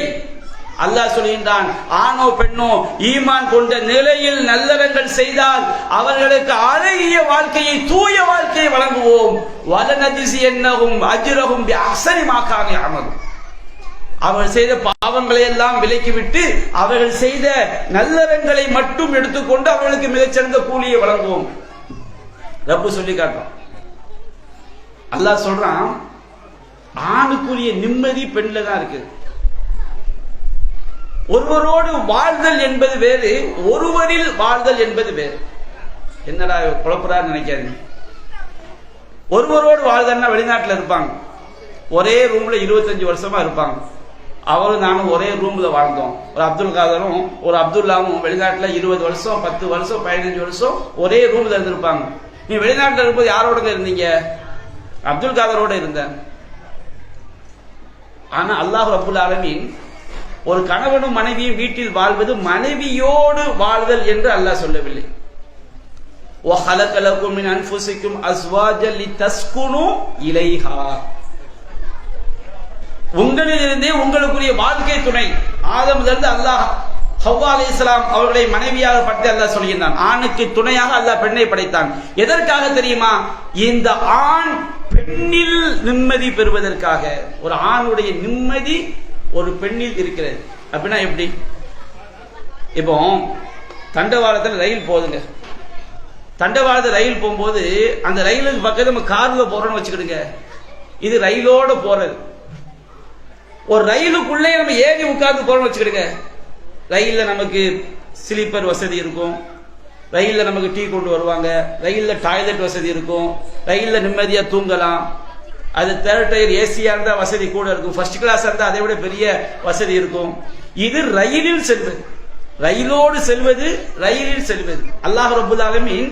அல்லாஹ் சொல்கின்றான், ஆணோ பெண்ணோ ஈமான் கொண்ட நிலையில் நல்லறங்கள் செய்தால் அவர்களுக்கு அழகிய வாழ்க்கையை, தூய வாழ்க்கையை வழங்குவோம். வலனஜிஸியன்னஹும் அஜ்ரஹும் பிஅஹ்ஸனி மா கானூ யஅமலூன். அவர்கள் செய்த பாவங்களை எல்லாம் விலக்கிவிட்டு அவர்கள் செய்த நல்லறங்களை மட்டும் எடுத்துக்கொண்டு அவர்களுக்கு மிகச்சிறந்த கூலியை வழங்குவோம். ரப்பு சொல்லி காட்டுறோம். அல்லாஹ் சொல்றான், ஆணுக்குரிய நிம்மதி பெண்ல தான் இருக்கு. ஒருவரோடு வாழ்தல் என்பது வேறு, ஒருவரில் வாழ்தல் என்பது வேறு. என்னடா குழப்பறான்னு நினைக்காதீங்க. ஒருவரோடு வாழ்தல்னா வெளிநாட்டில் இருப்பாங்க, ஒரே ரூம்ல 25 வருஷமா இருப்பாங்க. அவரும் நானும் ஒரே ரூம்ல வாழ்ந்தோம். ஒரு அப்துல் காதரும் ஒரு அப்துல்லாவும் வெளிநாட்டில் 20 வருஷம் 10 வருஷம் 15 வருஷம் ஒரே ரூம்ல இருந்திருப்பாங்க. நீ வெளிநாட்டில் இருக்கும்போது யாரோட இருந்தீங்க? அப்துல் காதரோட இருந்தேன். ஆனா அல்லாஹ் ரப்புல் ஆலமீன் ஒரு கணவனும் மனைவியும் வீட்டில் வாழ்வது மனைவியோடு வாழ்தல் என்று அல்லாஹ் சொல்லவில்லை. وَخَلَقَ لَكُم مِّنْ أَنفُسِكُمْ أَزْوَاجًا لِتَسْكُنُوا إِلَيْهَا. உங்களிலிருந்தே உங்களுக்குரிய வாழ்க்கை துணை ஆதமிலிருந்து அல்லாஹ் ஹவ்வா அலைஹிஸ்ஸலாம் அவர்களை மனைவியாக படைத்து அல்லாஹ் சொல்கிறான். ஆணுக்கு துணையாக அல்லாஹ் பெண்ணை படைத்தான். எதற்காக தெரியுமா? இந்த ஆண் பெண்ணில் நிம்மதி பெறுவதற்காக. ஒரு ஆணுடைய நிம்மதி ஒரு பெண்ணில் இருக்கிறது. அப்படின்னா எப்படி? இப்போ தண்டவாளத்தில் ரயில் போகுதுங்க. தண்டவாளத்தில் ரயில் போகும்போது அந்த ரயிலுக்கு பக்கத்து நம்ம கார்ல போறோம்னு வச்சுக்கிடுங்க. இது ரயிலோட போறது. ஒரு ரயிலுக்குள்ளே நம்ம ஏறி உட்கார்ந்து போறோம்னு வச்சுக்கிடுங்க. ரயில்ல நமக்கு ஸ்லீப்பர் வசதி இருக்கும், ரயில்ல நமக்கு டீ கொண்டு வருவாங்க, ரயில்ல டாய்லெட் வசதி இருக்கும், ரயில்ல நிம்மதியா தூங்கலாம். அது தேர்ட் டயர் ஏசியா இருந்தா வசதி கூட இருக்கும், ஃபர்ஸ்ட் கிளாஸ் இருந்தா அதை விட பெரிய வசதி இருக்கும். இது ரயிலில் செல்வது, ரயிலோடு செல்வது, ரயிலில் செல்வது. அல்லாஹ் ரப்பல் ஆலமீன்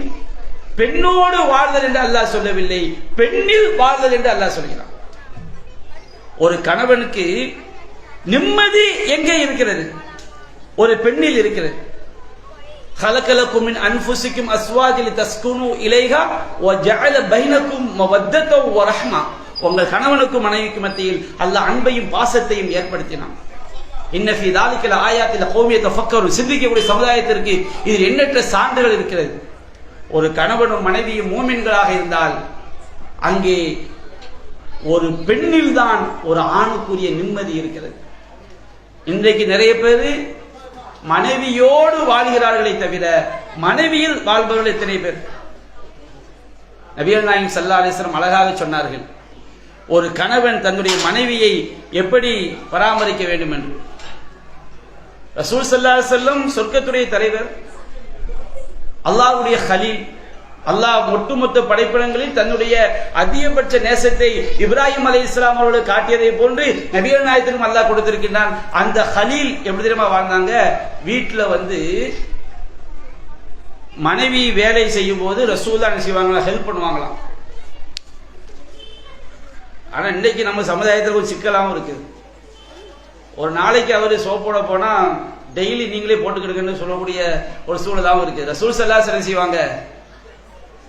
பெண்ணோடு வாழ்தல் என்று அல்லாஹ் சொல்லவில்லை, பெண்ணில் வாழ்தல் என்று அல்லாஹ் சொல்கிறான். ஒரு கணவனுக்கு நிம்மதி எங்கே இருக்கிறது? ஒரு பெண்ணில் இருக்கிறது. خلقلكم من انفسكم ازواجا لتسكنوا اليها وجعل بينكم موده ورحمه. உங்கள் கணவனுக்கும் மனைவிக்கும் மத்தியில் அல்லாஹ் அன்பையும் பாசத்தையும் ஏற்படுத்தினான். இன்ன ஃபீ ذلك لآيات لقوم يتفكرون. சிந்திக்கக்கூடிய சமுதாயத்திற்கு இதில் எண்ணற்ற சான்றுகள் இருக்கிறது. ஒரு கணவனும் மனைவியும் மூமின்களாக இருந்தால் அங்கே ஒரு பெண்ணில் தான் ஒரு ஆணுக்குரிய நிம்மதி இருக்கிறது. இன்றைக்கு நிறைய பேர் மனைவியோடு வாழ்கிறார்களே தவிர மனைவியில் வாழ்பவர்கள் எத்தனை பேர்? நபிகள் நாயகம் ஸல்லல்லாஹு அலைஹி வஸல்லம் அழகாக சொன்னார்கள், ஒரு கணவன் தன்னுடைய மனைவியை எப்படி பராமரிக்க வேண்டும் என்று. ரசூல் ஸல்லல்லாஹு அலைஹி வஸல்லம் சொர்க்கத்துடைய தலைவர், அல்லாஹ்வுடைய கலீல், அல்லாஹ் ஒட்டுமொத்த படைப்பிடங்களில் தன்னுடைய அதிகபட்ச நேசத்தை இப்ராஹிம் அலைஹிஸ்ஸலாம் அவர்களுக்கு காட்டியதை போன்று நபிகள் நாயகத்திற்கும் அல்லாஹ் கொடுத்திருக்கின்றான். அந்த கலீல் எப்படி தெரியுமா வாழ்ந்தாங்க? வீட்டில் மனைவி வேலை செய்யும் போது ரசூலா என்ன செய்வாங்களா? ஹெல்ப் பண்ணுவாங்களாம். ஆனா இன்னைக்கு நம்ம சமுதாயத்தில் ஒரு சிக்கலாகவும் இருக்குது. ஒரு நாளைக்கு அவர் சோப்போட போனா டெய்லி நீங்களே போட்டுக்கிடுங்கன்னு சொல்லக்கூடிய ஒரு சூழலாகவும் இருக்கு. ரசூல் ஸல்லல்லாஹு அலைஹி வஸல்லம் செய்வாங்க,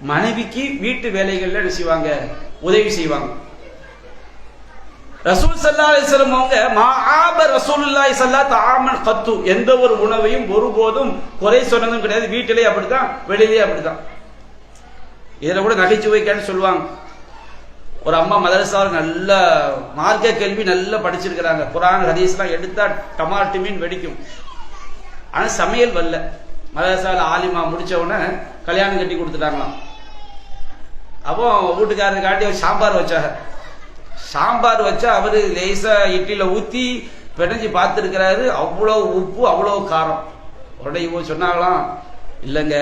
மனைவிக்கு வீட்டு வேலைகள்ல என்ன செய்வாங்க? உதவி செய்வாங்க. ரசூல் ஸல்லல்லாஹு அலைஹி வஸல்லம் அவங்க மஆப ரசூலுல்லாஹி ஸல்லல்லாஹு தஆமன் கத்து, எந்த ஒரு உணவையும் ஒருபோதும் குறை சொன்னதும் கிடையாது. வீட்டிலேயே அப்படித்தான், வெளியிலேயே அப்படித்தான். இதுல கூட நகைச்சுவைக்கான்னு சொல்லுவாங்க, ஒரு அம்மா மதரசாவில் நல்ல மார்க்க கேள்வி நல்லா படிச்சிருக்கிறாங்க, குர்ஆன் ஹதீஸ்லாம் எடுத்தா டமாட்டு மீன் வெடிக்கும். ஆனா சமையல் வரல. மதரசாவில் ஆலிமா முடிச்ச உடனே கல்யாணம் கட்டி கொடுத்துட்டாங்களாம். அப்போ வீட்டுக்காரரு காட்டி சாம்பார் வச்சாங்க. சாம்பார் வச்சா அவரு லேசா இட்லியில ஊத்தி பிணைஞ்சு பார்த்துருக்கிறாரு, அவ்வளோ உப்பு அவ்வளோ காரம். உடனே இவங்க சொன்னாங்களாம், இல்லைங்க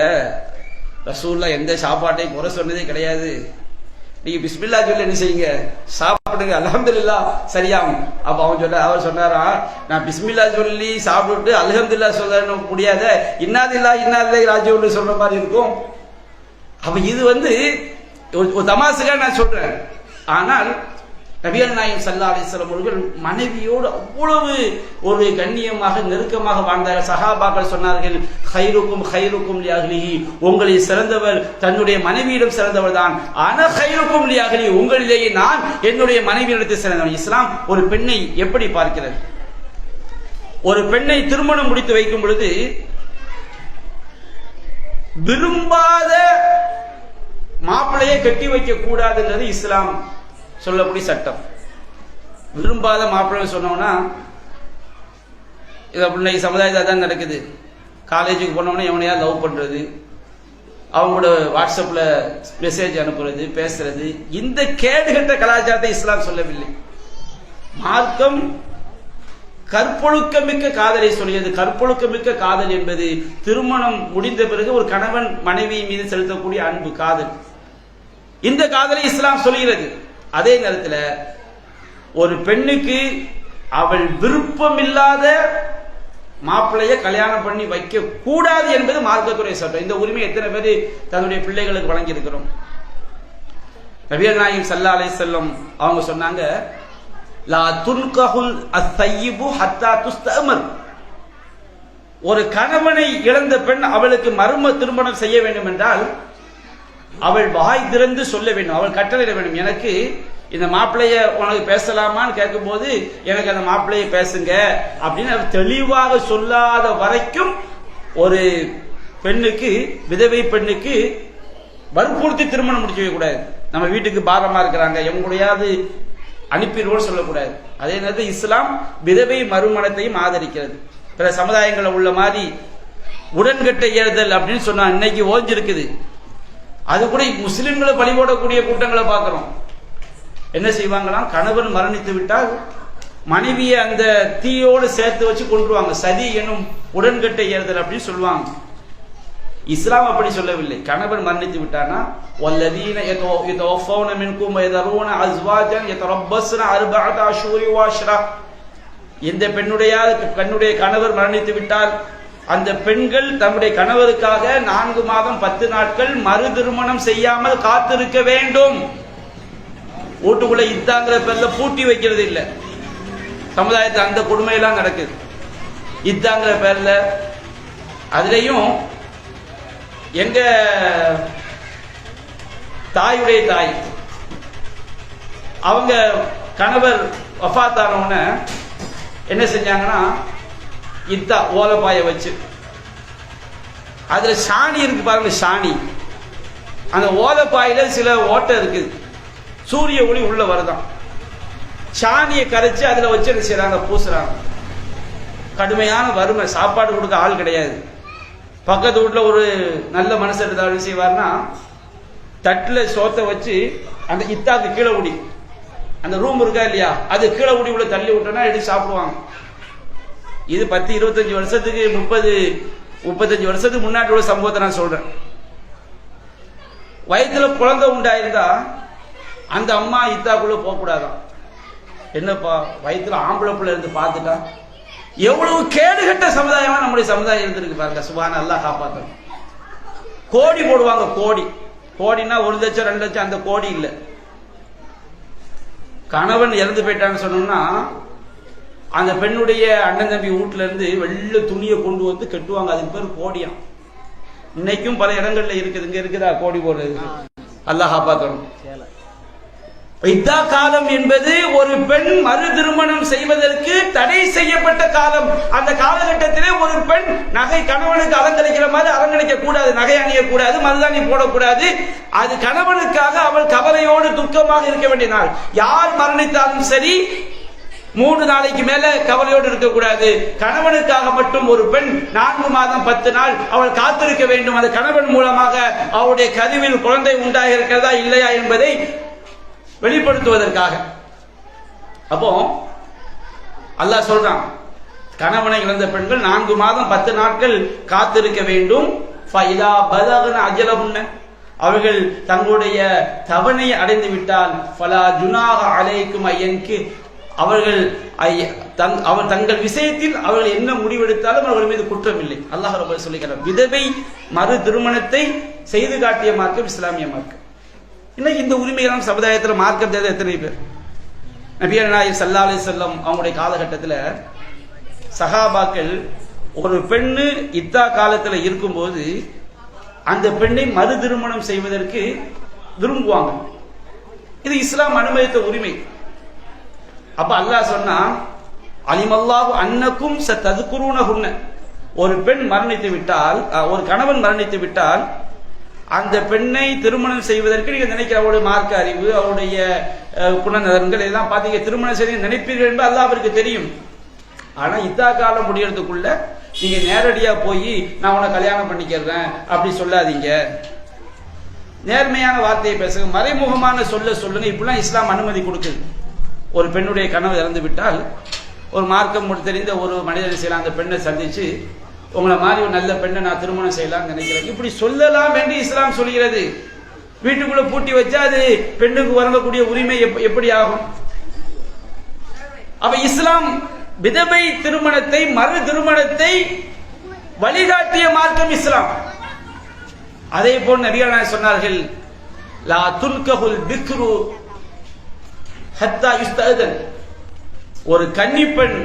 ரசூலுல்லாஹ் எந்த சாப்பாட்டையும் குறை சொன்னதே கிடையாது, நீங்க பிஸ்மில்லா சொல்லி என்ன செய்யுங்க, சாப்பிடுங்க, அல்ஹம்துலில்லாஹ் சரியாகும். அப்ப அவர் சொன்னாரா, நான் பிஸ்மில்லா சொல்லி சாப்பிட்டு அல்ஹம்துலில்லாஹ் சொல்ல முடியாத, இன்னாதில்லாஹ் இன்னாதில்லாஹி ராஜிஊன் சொல்ற மாதிரி இருக்கும். அப்ப இது ஒரு தமாசுக்காக நான் சொல்றேன். ஆனால் நபிகள் நாயகம் ஸல்லல்லாஹு அலைஹி வஸல்லம் அவர்கள் மனைவியோடு அவ்வளவு ஒரு கண்ணியமாக நெருக்கமாக வாழ்ந்தார்கள். சஹாபாக்கள் சொன்னார்கள், கைருக்கும் கைருக்கும் லிஅஹ்லிஹி, உங்களில் சிறந்தவர் தன்னுடைய மனைவியிடம் சிறந்தவர் தான். அன கைருக்கும் லிஅஹ்லி, உங்களிலேயே நான் என்னுடைய மனைவியிடத்தில் சிறந்தவன். இஸ்லாம் ஒரு பெண்ணை எப்படி பார்க்கிறது? ஒரு பெண்ணை திருமணம் முடித்து வைக்கும் பொழுது விரும்பாத மாப்பிள்ளையை கட்டி வைக்க கூடாதுன்றது இஸ்லாம் சொல்லக்கூடிய சட்டம். விரும்பாத மாப்பிள்ளை சொன்னோம்னா, இது அப்படின்னா சமுதாயத்தில் தான் நடக்குது. காலேஜுக்கு போனோம்னா எவனையா லவ் பண்றது, அவங்களோட வாட்ஸ்அப்ல மெசேஜ் அனுப்புறது, பேசுறது, இந்த கேடுகட்ட கலாச்சாரத்தை இஸ்லாம் சொல்லவில்லை. மார்க்கம் கற்பொழுக்கமிக்க காதலை சொல்லியது. கற்பொழுக்கமிக்க காதல் என்பது திருமணம் முடிந்த பிறகு ஒரு கணவன் மனைவி மீது செலுத்தக்கூடிய அன்பு, காதல். இந்த காதலை இஸ்லாம் சொல்கிறது. அதே நேரத்தில் ஒரு பெண்ணுக்கு அவள் விருப்பமில்லாத மாப்பிள்ளைய கல்யாணம் பண்ணி வைக்க கூடாது என்பது மார்க்கத்துடைய சட்டம். இந்த உரிமை எத்தனை பேர் தன்னுடைய பிள்ளைகளுக்கு வழங்கி இருக்கிறோம்? நபிகள் நாயகம் ஸல்லல்லாஹு அலைஹி வஸல்லம் அவங்க சொன்னாங்க, லா துன்கஹுல் அஸ்ஸய்யிபு ஹத்தா துஸ்தமர். ஒரு கணவனை இழந்த பெண் அவளுக்கு மர்ம திருமணம் செய்ய வேண்டும் என்றால் அவள் வாய் திறந்து சொல்ல வேண்டும், அவள் கட்டளையிட வேண்டும். எனக்கு இந்த மாப்பிள்ளைய உனக்கு பேசலாமான்னு கேட்கும் போது எனக்கு அந்த மாப்பிள்ளைய பேசுங்க அப்படின்னு அவர் தெளிவாக சொல்லாத வரைக்கும் ஒரு பெண்ணுக்கு, விதவை பெண்ணுக்கு வற்புறுத்தி திருமணம் முடிச்சு வைக்க கூடாது. நம்ம வீட்டுக்கு பாரமா இருக்கிறாங்க, எவங்களுடையாவது அனுப்பிடுவோம் சொல்லக்கூடாது. அதே நேரத்தில் இஸ்லாம் விதவை மறுமணத்தையும் ஆதரிக்கிறது. பிற சமுதாயங்களை உள்ள மாதிரி உடன்கட்டை ஏறுதல் அப்படின்னு சொன்னா இன்னைக்கு ஓஞ்சிருக்குது. அது கூட முஸ்லிம்களை பழிபோடக்கூடிய கூட்டங்களை பார்க்கிறோம். என்ன செய்வாங்களாம், கணவன் மரணித்து விட்டால் மனைவியை அந்த தீயோடு சேர்த்து வச்சு கொண்டுருவாங்க. சதி எனும் உடன்கட்டை ஏறுதல் அப்படின்னு சொல்லுவாங்க. இஸ்லாம் அப்படி சொல்லவில்லை. கணவன் மரணித்து விட்டானா வல்லதீன யதவஃபௌன மின்கும் வயதரூன அஸ்வாஜன் யதரப்பஸ்ன அர்பஅத அஷ்ஹுரி வஅஷ்ரா. எந்த பெண்ணுடைய கணவர் மரணித்து விட்டால் அந்த பெண்கள் தம்முடைய கணவருக்காக 4 மாதம் 10 நாட்கள் மறு திருமணம் செய்யாமல் காத்திருக்க வேண்டும். வீட்டுக்குள்ள இத்தாங்கிற பேர்ல பூட்டி வைக்கிறது இல்லை. சமுதாயத்தில் அந்த கொடுமையெல்லாம் நடக்குது. இத்தாங்கிற பேர்ல அதுலயும் எங்க தாயுடைய தாய் அவங்க கணவர் வஃபாத்தானவன என்ன செஞ்சாங்கன்னா இத்தா ஓலப்பாய வச்சு அதுல சாணி இருக்கு பாருங்க, சாணி. அந்த ஓலப்பாயில சில ஓட்டை இருக்குது, சூரிய ஒளி உள்ள வருதான். சாணியை கரைச்சு அதுல வச்சு என்ன செய்யறாங்க, பூசுறாங்க. கடுமையான வறுமை, சாப்பாடு கொடுக்க ஆள் கிடையாது. பக்கத்து வீட்டுல ஒரு நல்ல மனுஷர் இருந்தாலும் செய்வார்னா தட்டுல சோத்தை வச்சு அந்த இத்தாக்கு கீழே ஊடி, அந்த ரூம் இருக்கா இல்லையா, அது கீழே ஊடி உள்ள தள்ளி விட்டோன்னா எடுத்து சாப்பிடுவாங்க. இது 10-25 வருஷத்துக்கு 30-35 வருஷத்துக்கு முன்னாடி உள்ள சம்பவத்தை நான் சொல்றேன். வயிற்றுல குழந்தை உண்டாயிருந்தா அந்த அம்மா இத்தாக்குள்ள போக கூடாதான். என்னப்பா வயிற்றுல ஆம்பளை பிள்ளை இருந்து பார்த்துட்டா எவ்வளவு கேடுகட்ட சமுதாயமா நம்முடைய சமுதாயம் இருந்திருக்கு பாருங்க. சுபான அல்லாஹ் காப்பாற்றணும். கோடி போடுவாங்க, கோடினா 1 லட்சம் 2 லட்சம், அந்த கோடி இல்லை. கணவன் இறந்து போயிட்டான்னு சொன்னோம்னா அந்த பெண்ணுடைய அண்ணன் தம்பி வீட்டுல இருந்து வெள்ள துணியை கொண்டு வந்து கட்டுவாங்க. அதுக்கு பேர் கோடியாம். இன்னைக்கும் பல இடங்கள்ல இருக்குது. இங்க இருக்குதா கோடி போடுறது? அல்லாஹ் காப்பாற்றணும். இத்தா காலம் என்பது ஒரு பெண் மறு திருமணம் செய்வதற்கு தடை செய்யப்பட்ட காலம். அந்த காலகட்டத்திலே ஒரு பெண் நகை கணவனுக்கு அலங்கரிக்கிற மாதிரி அலங்கரிக்க கூடாது, நகை அணிய கூடாது, மருதாணி போடக்கூடாது. அது கணவனுக்காக அவள் கவலையோடு துக்கமாக இருக்க வேண்டிய நாள். யார் மரணித்தாலும் சரி 3 நாளைக்கு மேல கவலையோடு இருக்கக்கூடாது. கணவனுக்காக மட்டும் ஒரு பெண் 4 மாதம் 10 நாள் அவள் காத்திருக்க வேண்டும். அந்த கணவன் மூலமாக அவருடைய கருவில் குழந்தை உண்டாக இருக்கிறதா இல்லையா என்பதை வெளிப்படுத்துவதற்காக. அப்போ அல்லாஹ் சொல்றான், கணவனை இழந்த பெண்கள் 4 மாதம் 10 நாட்கள் காத்திருக்க வேண்டும். ஃபைதா பலகன அஜலஹுன்ன, அவர்கள் தங்களுடைய தவணையை அடைந்து விட்டால் ஃபலா ஜுனாஹ அலைக்கும் ஐயன்கு, அவர்கள் தங்கள் விஷயத்தில் அவர்கள் என்ன முடிவெடுத்தாலும் அவர்கள் மீது குற்றம் இல்லை. அல்லாஹ் ரப்பல் சொல்லிக்கிறார். விதவை மறு திருமணத்தை செய்து காட்டிய மார்க்கம் இஸ்லாமிய மார்க்கம். இன்னைக்கு இந்த உரிமையெல்லாம் சமுதாயத்தில் மார்க்கம் தெரியாத எத்தனை பேர்? நபிகள் நாயகம் ஸல்லல்லாஹு அலைஹி வஸல்லம் அவங்களுடைய காலகட்டத்தில் சஹாபாக்கள் ஒரு பெண்ணு இத்தா காலத்தில் இருக்கும்போது அந்த பெண்ணை மறு திருமணம் செய்வதற்கு விரும்புவாங்க. இது இஸ்லாம் அனுமதித்த உரிமை. அப்ப அல்லாஹ் சொன்னா, அலிமல்லாஹு அன்னக்கும் சததுகுருனஹுன்ன, ஒரு பெண் மரணித்து விட்டால், ஒரு கணவன் மரணித்து விட்டால் அந்த பெண்ணை திருமணம் செய்வதற்கு நீங்க நினைக்கிற அவருடைய மார்க்க அறிவு, அவருடைய குணநலன்கள் எல்லாம் பார்த்தீங்க, திருமணம் செய்ய நினைப்பீர்கள் என்று அல்லாஹ்விற்கு தெரியும். ஆனா இத்தா காலம் முடியறதுக்குள்ள நீங்க நேரடியா போய் நான் உன்னை கல்யாணம் பண்ணிக்கிறேன் அப்படி சொல்லாதீங்க. நேர்மையான வார்த்தையை பேசுங்க, மறைமுகமான சொல்லுங்க. இப்படிலாம் இஸ்லாம் அனுமதி கொடுக்குது. ஒரு பெண்ணுடைய கனவு இறந்து விட்டால் ஒரு மார்க்கம் தெரிந்த ஒரு மனிதனை செய்யலாம், அந்த பெண்ணை சந்திச்சு உங்களை மாதிரி ஒரு நல்ல பெண்ணை நான் திருமணம் செய்யலாம் நினைக்கிறேன் இப்படி சொல்லலாம் என்று இஸ்லாம் சொல்கிறது. வீட்டுக்குள்ள பூட்டி வச்சா அது பெண்ணுக்கு வழங்கக்கூடிய உரிமை எப்படி ஆகும்? அப்ப இஸ்லாம் விதவை திருமணத்தை மறு திருமணத்தை வழிகாட்டிய மார்க்கம் இஸ்லாம். அதே போல் நபிகள் நாயகம் சொன்னார்கள், லா துல்கஹுல் பிக்ரு ஹத்தா யுஸ்தஅதன், ஒரு கன்னிப்பெண்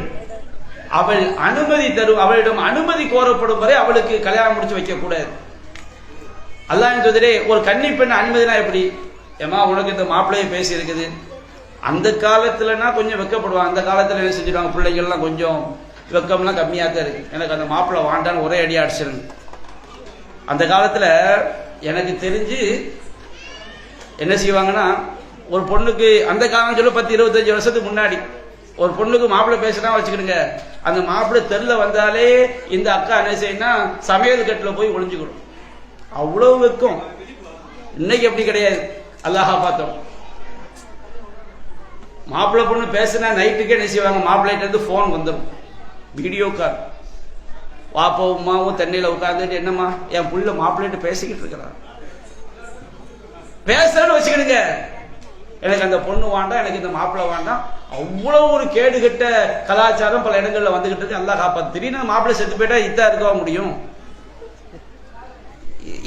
அவள் அனுமதி தரும், அவளிடம் அனுமதி கோரப்படும் வரை அவளுக்கு கல்யாணம் முடிச்சு வைக்க கூடாது. அல்லாஹ்வின் தூதரே, ஒரு கன்னிப்பெண் அனுமதினா எப்படி? ஏமா உனக்கு இந்த மாப்பிள்ளையை பேசி இருக்குது. அந்த காலத்துலனா கொஞ்சம் வெக்கப்படுவாங்க. அந்த காலத்துல என்ன செஞ்சிருவாங்க, பிள்ளைகள்லாம் கொஞ்சம் வெக்கம்லாம் கம்மியா தான் இருக்கு. எனக்கு அந்த மாப்பிள்ளை வாண்டான்னு ஒரே அடி அடிச்சிருங்க. அந்த காலத்துல எனக்கு தெரிஞ்சு என்ன செய்வாங்கன்னா, ஒரு பொண்ணுக்கு அந்த காலம் சொல்ல 10-25 வருஷத்துக்கு முன்னாடி ஒரு பொண்ணுக்கு மாப்பிள்ளை பேசுனா வச்சுக்கிடுங்க, அந்த மாப்பிள்ளை தெருல வந்தாலே இந்த அக்கா என்ன செய்யணும்னா சமையல் கட்டில் போய் ஒளிஞ்சுக்கணும். அவ்வளவு வெக்கம். இன்னைக்கு அப்படி கிடையாது. அல்லாஹா பார்த்தோம். மாப்பிள்ளை பொண்ணு பேசுனா நைட்டுக்கே என்ன செய்வாங்க, மாப்பிள்ளைகிட்ட இருந்து போன் வந்துடும், வீடியோ கால். வாப்பாவும் அம்மாவும் தண்ணியில உட்கார்ந்துட்டு, என்னம்மா என் புள்ள மாப்பிள்ளைட்டு பேசிக்கிட்டு இருக்கிறான், பேசுறேன்னு வச்சுக்கிடுங்க. எனக்கு அந்த பொண்ணு வேண்டாம், எனக்கு இந்த மாப்பிள்ளை வேண்டாம். அவ்வளவு ஒரு கேடுகட்ட கலாச்சாரம் பல இடங்கள்ல வந்துகிட்டு இருக்கு. அல்லாஹ் காப்பாத்து. திடீர்னு மாப்பிள்ளை செத்து போயிட்டா இத்தா இருக்கவா முடியும்?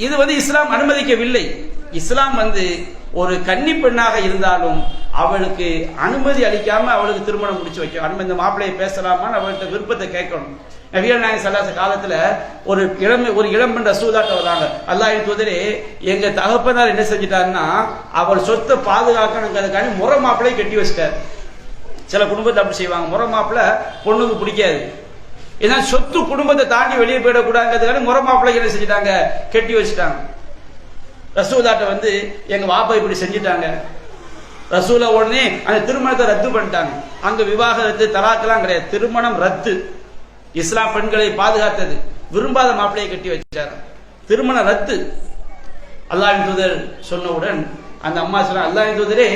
இது இஸ்லாம் அனுமதிக்கவில்லை. இஸ்லாம் ஒரு கன்னி பெண்ணாக இருந்தாலும் அவளுக்கு அனுமதி அளிக்காம அவளுக்கு திருமணம் முடிச்சு வைக்கும். அனுமதி, இந்த மாப்பிள்ளையை பேசலாமான்னு அவள்கிட்ட விருப்பத்தை கேட்கணும். நபிகள் நாயகம் ஸல்லல்லாஹு அலைஹி காலத்துல ஒரு இளம்பெண் ரசூலாட்ட வராங்க. அல்லாஹ்வின் தூதரே, எங்க தகப்பனார் என்ன செஞ்சிட்டாருன்னா அவர் சொத்தை பாதுகாக்கணுங்கிறதுக்காண்டி முறை மாப்பிள்ளை கட்டி வச்சிட்டார். சில குடும்பத்தை அப்படி செய்வாங்க. முறை மாப்பிள்ளை பொண்ணுக்கு பிடிக்காது, ஏன்னா சொத்து குடும்பத்தை தாண்டி வெளியே போயிடக்கூடாதுங்கிறதுக்காண்டி முறை மாப்பிள்ளை என்ன செஞ்சிட்டாங்க, கட்டி வச்சுட்டாங்க. ரசூலாட்ட எங்க வாப்பா இப்படி செஞ்சிட்டாங்க. ரசூலா உடனே அந்த திருமணத்தை ரத்து பண்ணிட்டாங்க. அங்க விவாகரத்து தலாக்கெல்லாம் கிடையாது, திருமணம் ரத்து. இஸ்லாம் பெண்களை பாதுகாத்தது. விரும்பாத மாப்பிள்ளையை கட்டி வச்சார், திருமணம் ரத்து. அல்லாஹ்வின் தூதர் சொன்னவுடன் அந்த அம்மா சொன்ன, அல்லாஹ்வின் தூதரே,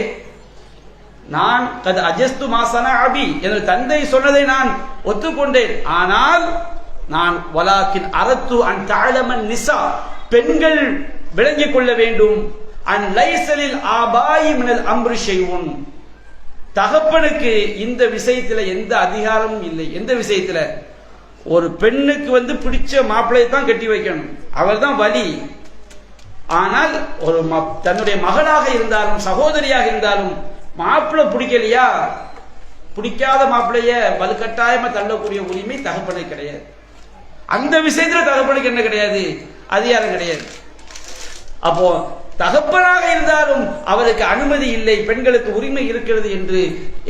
நான் கது அஜஸ்து மாசனா அபி, எனது தந்தை சொன்னதை நான் ஒத்துக்கொண்டேன். ஆனால் நான் வலாக்கின் அரத்து அன் தஅலமன் நிசா, பெண்கள் விளங்கிக் கொள்ள வேண்டும், அன் லைஸலில் ஆபாயி மினல் அம்ரி ஷைஉன், தகப்பனுக்கு இந்த விஷயத்துல எந்த அதிகாரமும் இல்லை. எந்த விஷயத்துல? ஒரு பெண்ணுக்கு பிடிச்ச மாப்பிள்ளையை தான் கட்டி வைக்கணும், அவர் தான் வலி. ஆனால் ஒரு தன்னுடைய மகளாக இருந்தாலும் சகோதரியாக இருந்தாலும் மாப்பிள்ளை பிடிக்கலையா, பிடிக்காத மாப்பிள்ளைய வலுக்கட்டாயமா தள்ளக்கூடிய உரிமை தகப்பனுக்கு கிடையாது. அந்த விஷயத்துல தகப்பனுக்கு என்ன கிடையாது, அதிகாரம் கிடையாது. அப்போ தகப்பனாக இருந்தாலும் அவருக்கு அனுமதி இல்லை, பெண்களுக்கு உரிமை இருக்கிறது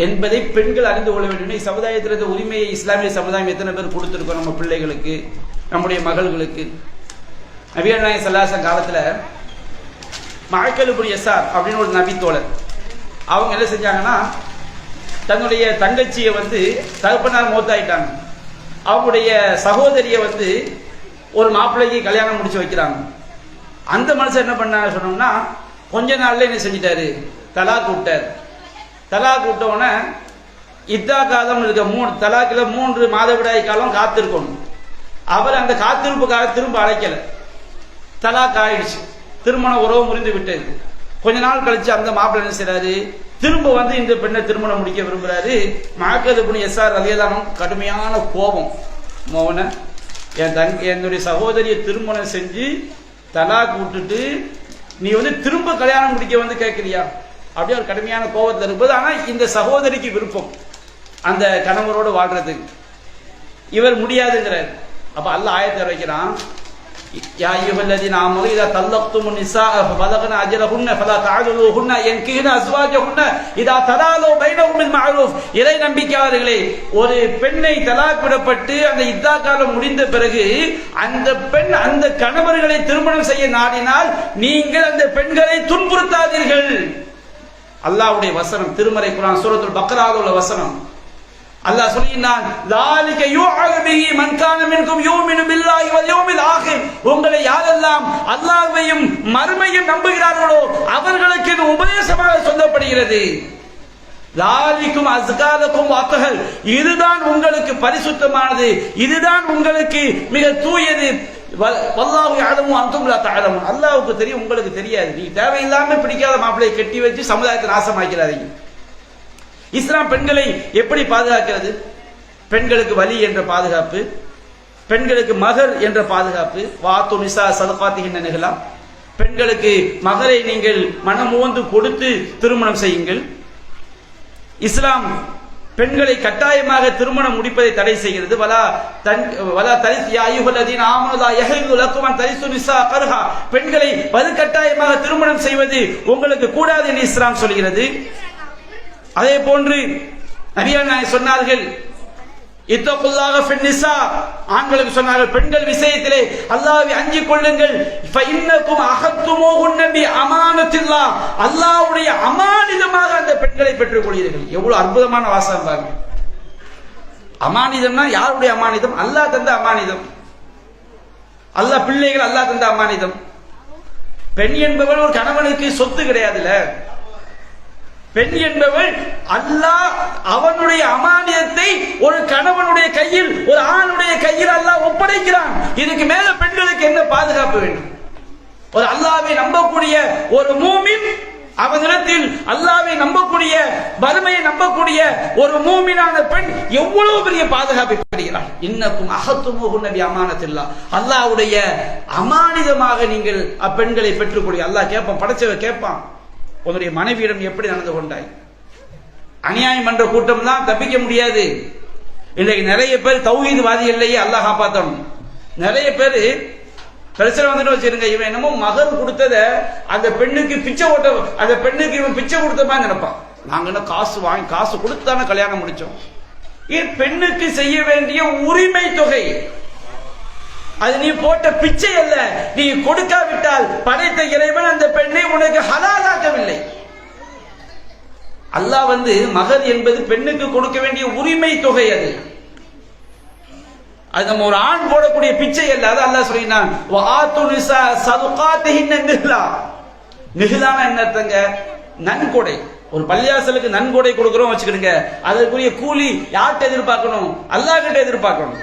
என்பதை பெண்கள் அறிந்து கொள்ள வேண்டும். சமுதாயத்தில் இருந்த உரிமையை இஸ்லாமிய சமுதாயம் எத்தனை பேர் கொடுத்திருக்கோம் நம்ம பிள்ளைகளுக்கு, நம்முடைய மகள்களுக்கு. நபிகள் நாயகம் ஸல்லல்லாஹு அலைஹி காலத்துல மஅக்கல் இப்னு யஸார் அப்படின்னு ஒரு நபி தோழர், அவங்க என்ன செஞ்சாங்கன்னா, தன்னுடைய தங்கச்சியை தகப்பனார் மௌத்தாயிட்டாங்க. அவங்களுடைய சகோதரியை ஒரு மாப்பிள்ளைக்கு கல்யாணம் முடிச்சு வைக்கிறாங்க. அந்த மனுஷன் என்ன பண்ண சொன்னோம்னா, கொஞ்ச நாள்ல என்ன செஞ்சிட்டாரு, தலாக் விட்டார். தலாக் விட்டவுடனே இத்தா காலம் இருக்க, தலாக்கில் 3 மாதவிடாய் காலம் காத்திருக்கணும். அவர் அந்த காத்திருப்புக்காக திரும்ப அழைக்கல, தலாக் ஆயிடுச்சு, திருமண உறவு முறிந்து விட்டது. கொஞ்ச நாள் கழிச்சு அந்த மாப்பிள்ளை என்ன செய்யறாரு, திரும்ப இந்த பெண்ணை திருமணம் முடிக்க விரும்புறாரு. மஅக்கல் இப்னு யஸார் ரலியல்லாஹு அன்ஹு கடுமையான கோபம், மோன என்னுடைய சகோதரியை திருமணம் செஞ்சு தலாக் விட்டுட்டு நீ திரும்ப கல்யாணம் முடிக்க கேட்கிறியா, அப்படியே ஒரு கடுமையான கோபத்தில் இருப்பது. ஆனா இந்த சகோதரிக்கு விருப்பம் அந்த கணவரோடு வாழ்றதுக்கு, இவர் முடியாதுங்கிறார். அப்ப அல்லாஹ் ஆயத்தை வைக்கிறான், யா அய்யுஹல்லதீன ஆமனூ இதா தல்லக்துமுன் நிஸாஅ ஃபபலக்ன அஜலஹுன்ன ஃபலா தஅதுலுஹுன்ன யன்கிஹ்ன அஸ்வாஜஹுன்ன இதா தராலு பைனஹும் பில் மஅரூஃப். இறை நம்பிக்கையாளர்களே, ஒரு பெண்ணை தலாக் விடப்பட்டு அந்த இத்தா காலம் முடிந்த பிறகு அந்த பெண் அந்த கணவர்களை திருமணம் செய்ய நாடினால் நீங்கள் அந்த பெண்களை துன்புறுத்தாதீர்கள். அல்லாஹ்வுடைய வசனம், திருமறை குர்ஆன் சூரத்துல் பக்ராவில் உள்ள வசனம். அல்லாஹ் சொல்கிறான், ذَلِكَ يُوعَظُ بِهِ مَنْ كَانَ مِنْكُمْ يُؤْمِنُ بِاللَّهِ وَالْيَوْمِ الْآخِرِ. உங்களை யாரெல்லாம் அல்லாஹ்வையும் மறுமையும் நம்புகிறார்களோ அவர்களுக்கு இது உபதேசமாக சொல்லப்படுகிறது. ذَلِكُمْ أَزْكَى لَكُمْ وَأَطْهَرُ. இதுதான் உங்களுக்கு பரிசுத்தமானது, இதுதான் உங்களுக்கு மிக தூயது. வல்லாஹு யஅலமு அன்தும் லா தஅலமூன். அல்லாஹ்வுக்கு தெரியும், உங்களுக்கு தெரியாது. நீ தேவையில்லாம பிடிக்காத மாப்பிளையை கட்டி வச்சு சமுதாயத்தை நாசமாக்கிறாதீங்க. இஸ்லாம் பெண்களை எப்படி பாதுகாக்கிறது? பெண்களுக்கு வலி என்ற பாதுகாப்பு, பெண்களுக்கு மகர் என்ற பாதுகாப்பு. வாத்து நிசா சதகாத்திகின்ற நிகழலாம், பெண்களுக்கு மகரை நீங்கள் மனமோந்து கொடுத்து திருமணம் செய்யுங்கள். இஸ்லாம் பெண்களை கட்டாயமாக திருமணம் முடிப்பதை தடை செய்கிறது. பெண்களை வலுக்கட்டாயமாக திருமணம் செய்வது உங்களுக்கு கூடாது என்று இஸ்லாம் சொல்கிறது. அதே போன்று நபிகள் நாயகம் சொன்னார்கள், இத்தகுல்லாஹ ஃபின்னிஸா, ஆண்களுக்கு சொன்னார்கள் பெண்கள் விஷயத்திலே அல்லாஹ்வை அஞ்சிக் கொள்ளுங்கள். ஃபஇன்னகும் அஹத்துமூஹுன்ன பி அமானத்தில்லாஹ், அல்லாஹ்வுடைய அமானிதமாக அந்த பெண்களை பெற்றுக் கொள்கிறீர்கள். எவ்வளவு அற்புதமான வாசகம் பாருங்க. அமானிதம்னா யாருடைய அமானிதம்? அல்லாஹ் தந்த அமானிதம். அல்லாஹ் பிள்ளைகள் அல்லாஹ் தந்த அமானிதம். பெண் என்பவள் ஒரு கணவனுக்கு சொத்து கிடையாதுல்ல. பெண் என்பவள் அல்லாஹ் அவனுடைய அமானியத்தை ஒரு கணவனுடைய கையில், ஒரு ஆணுடைய கையில் அல்லாஹ் ஒப்படைக்கிறான். இதுக்கு மேல பெண்களுக்கு என்ன பாதுகாப்பு வேண்டும்? ஒரு அல்லாஹ்வை நம்பக்கூடிய ஒரு மூமின், அவனிடத்தில் அல்லாஹ்வை நம்பக்கூடிய, வறுமையை நம்பக்கூடிய ஒரு மூமினான பெண் எவ்வளவு பெரிய பாதுகாப்பை பெறுகிறார். இன்னக்கும் அஹத்துமூஹுன்ன பி அமானத்தில்லாஹ், அல்லாஹ்வுடைய அமானிதமாக நீங்கள் அப்பெண்களை பெற்றுக்கொள்ள. அல்லாஹ் கேட்பான், படைச்சவன் கேட்பான், உன்னுடைய மனைவியிடம் எப்படி நடந்து கொண்டாய்? அநியாயம் பண்ற கூட்டம் தான் தப்பிக்க முடியாது. இன்னைக்கு நிறைய பேர் தௌஹீத்வாதி இல்லையே, அல்லாஹ் காப்பாத்தணும். நிறைய பேர் பிரச்சனை வந்துட்டு வச்சிருங்க, இவன் என்னமோ மகன் கொடுத்தத அந்த பெண்ணுக்கு பிச்சை ஓட்ட, அந்த பெண்ணுக்கு இவன் பிச்சை கொடுத்த மாதிரி நினைப்பான். நாங்க என்ன காசு வாங்கி காசு கொடுத்தானே கல்யாணம் முடிச்சோம். ஏன் பெண்ணுக்கு செய்ய வேண்டிய உரிமை தொகை, அது நீ போட்ட பிச்சை அல்ல. நீ கொடுக்காவிட்டால் படைத்த இறைவன் அந்த பெண்ணை உனக்கு ஹலாலாக்கவில்லை. அல்லாஹ் மகர் என்பது பெண்ணுக்கு கொடுக்க வேண்டிய உரிமை தொகை. அது நம்ம ஒரு ஆண் போடக்கூடிய பிச்சை அல்ல. அது அல்லாஹ் சொல்லினான், வஆத்து நிஸா ஸதுகாத்திஹின்ன நிஹ்லா. நிஹ்லானா என்னங்க? நன்கொடை. ஒரு பள்ளியாசலுக்கு நன்கொடை கொடுக்கிறோம் வச்சுக்கிடுங்க, அதற்குரிய கூலி யார்கிட்ட எதிர்பார்க்கணும்? அல்லாஹ் கிட்ட எதிர்பார்க்கணும்.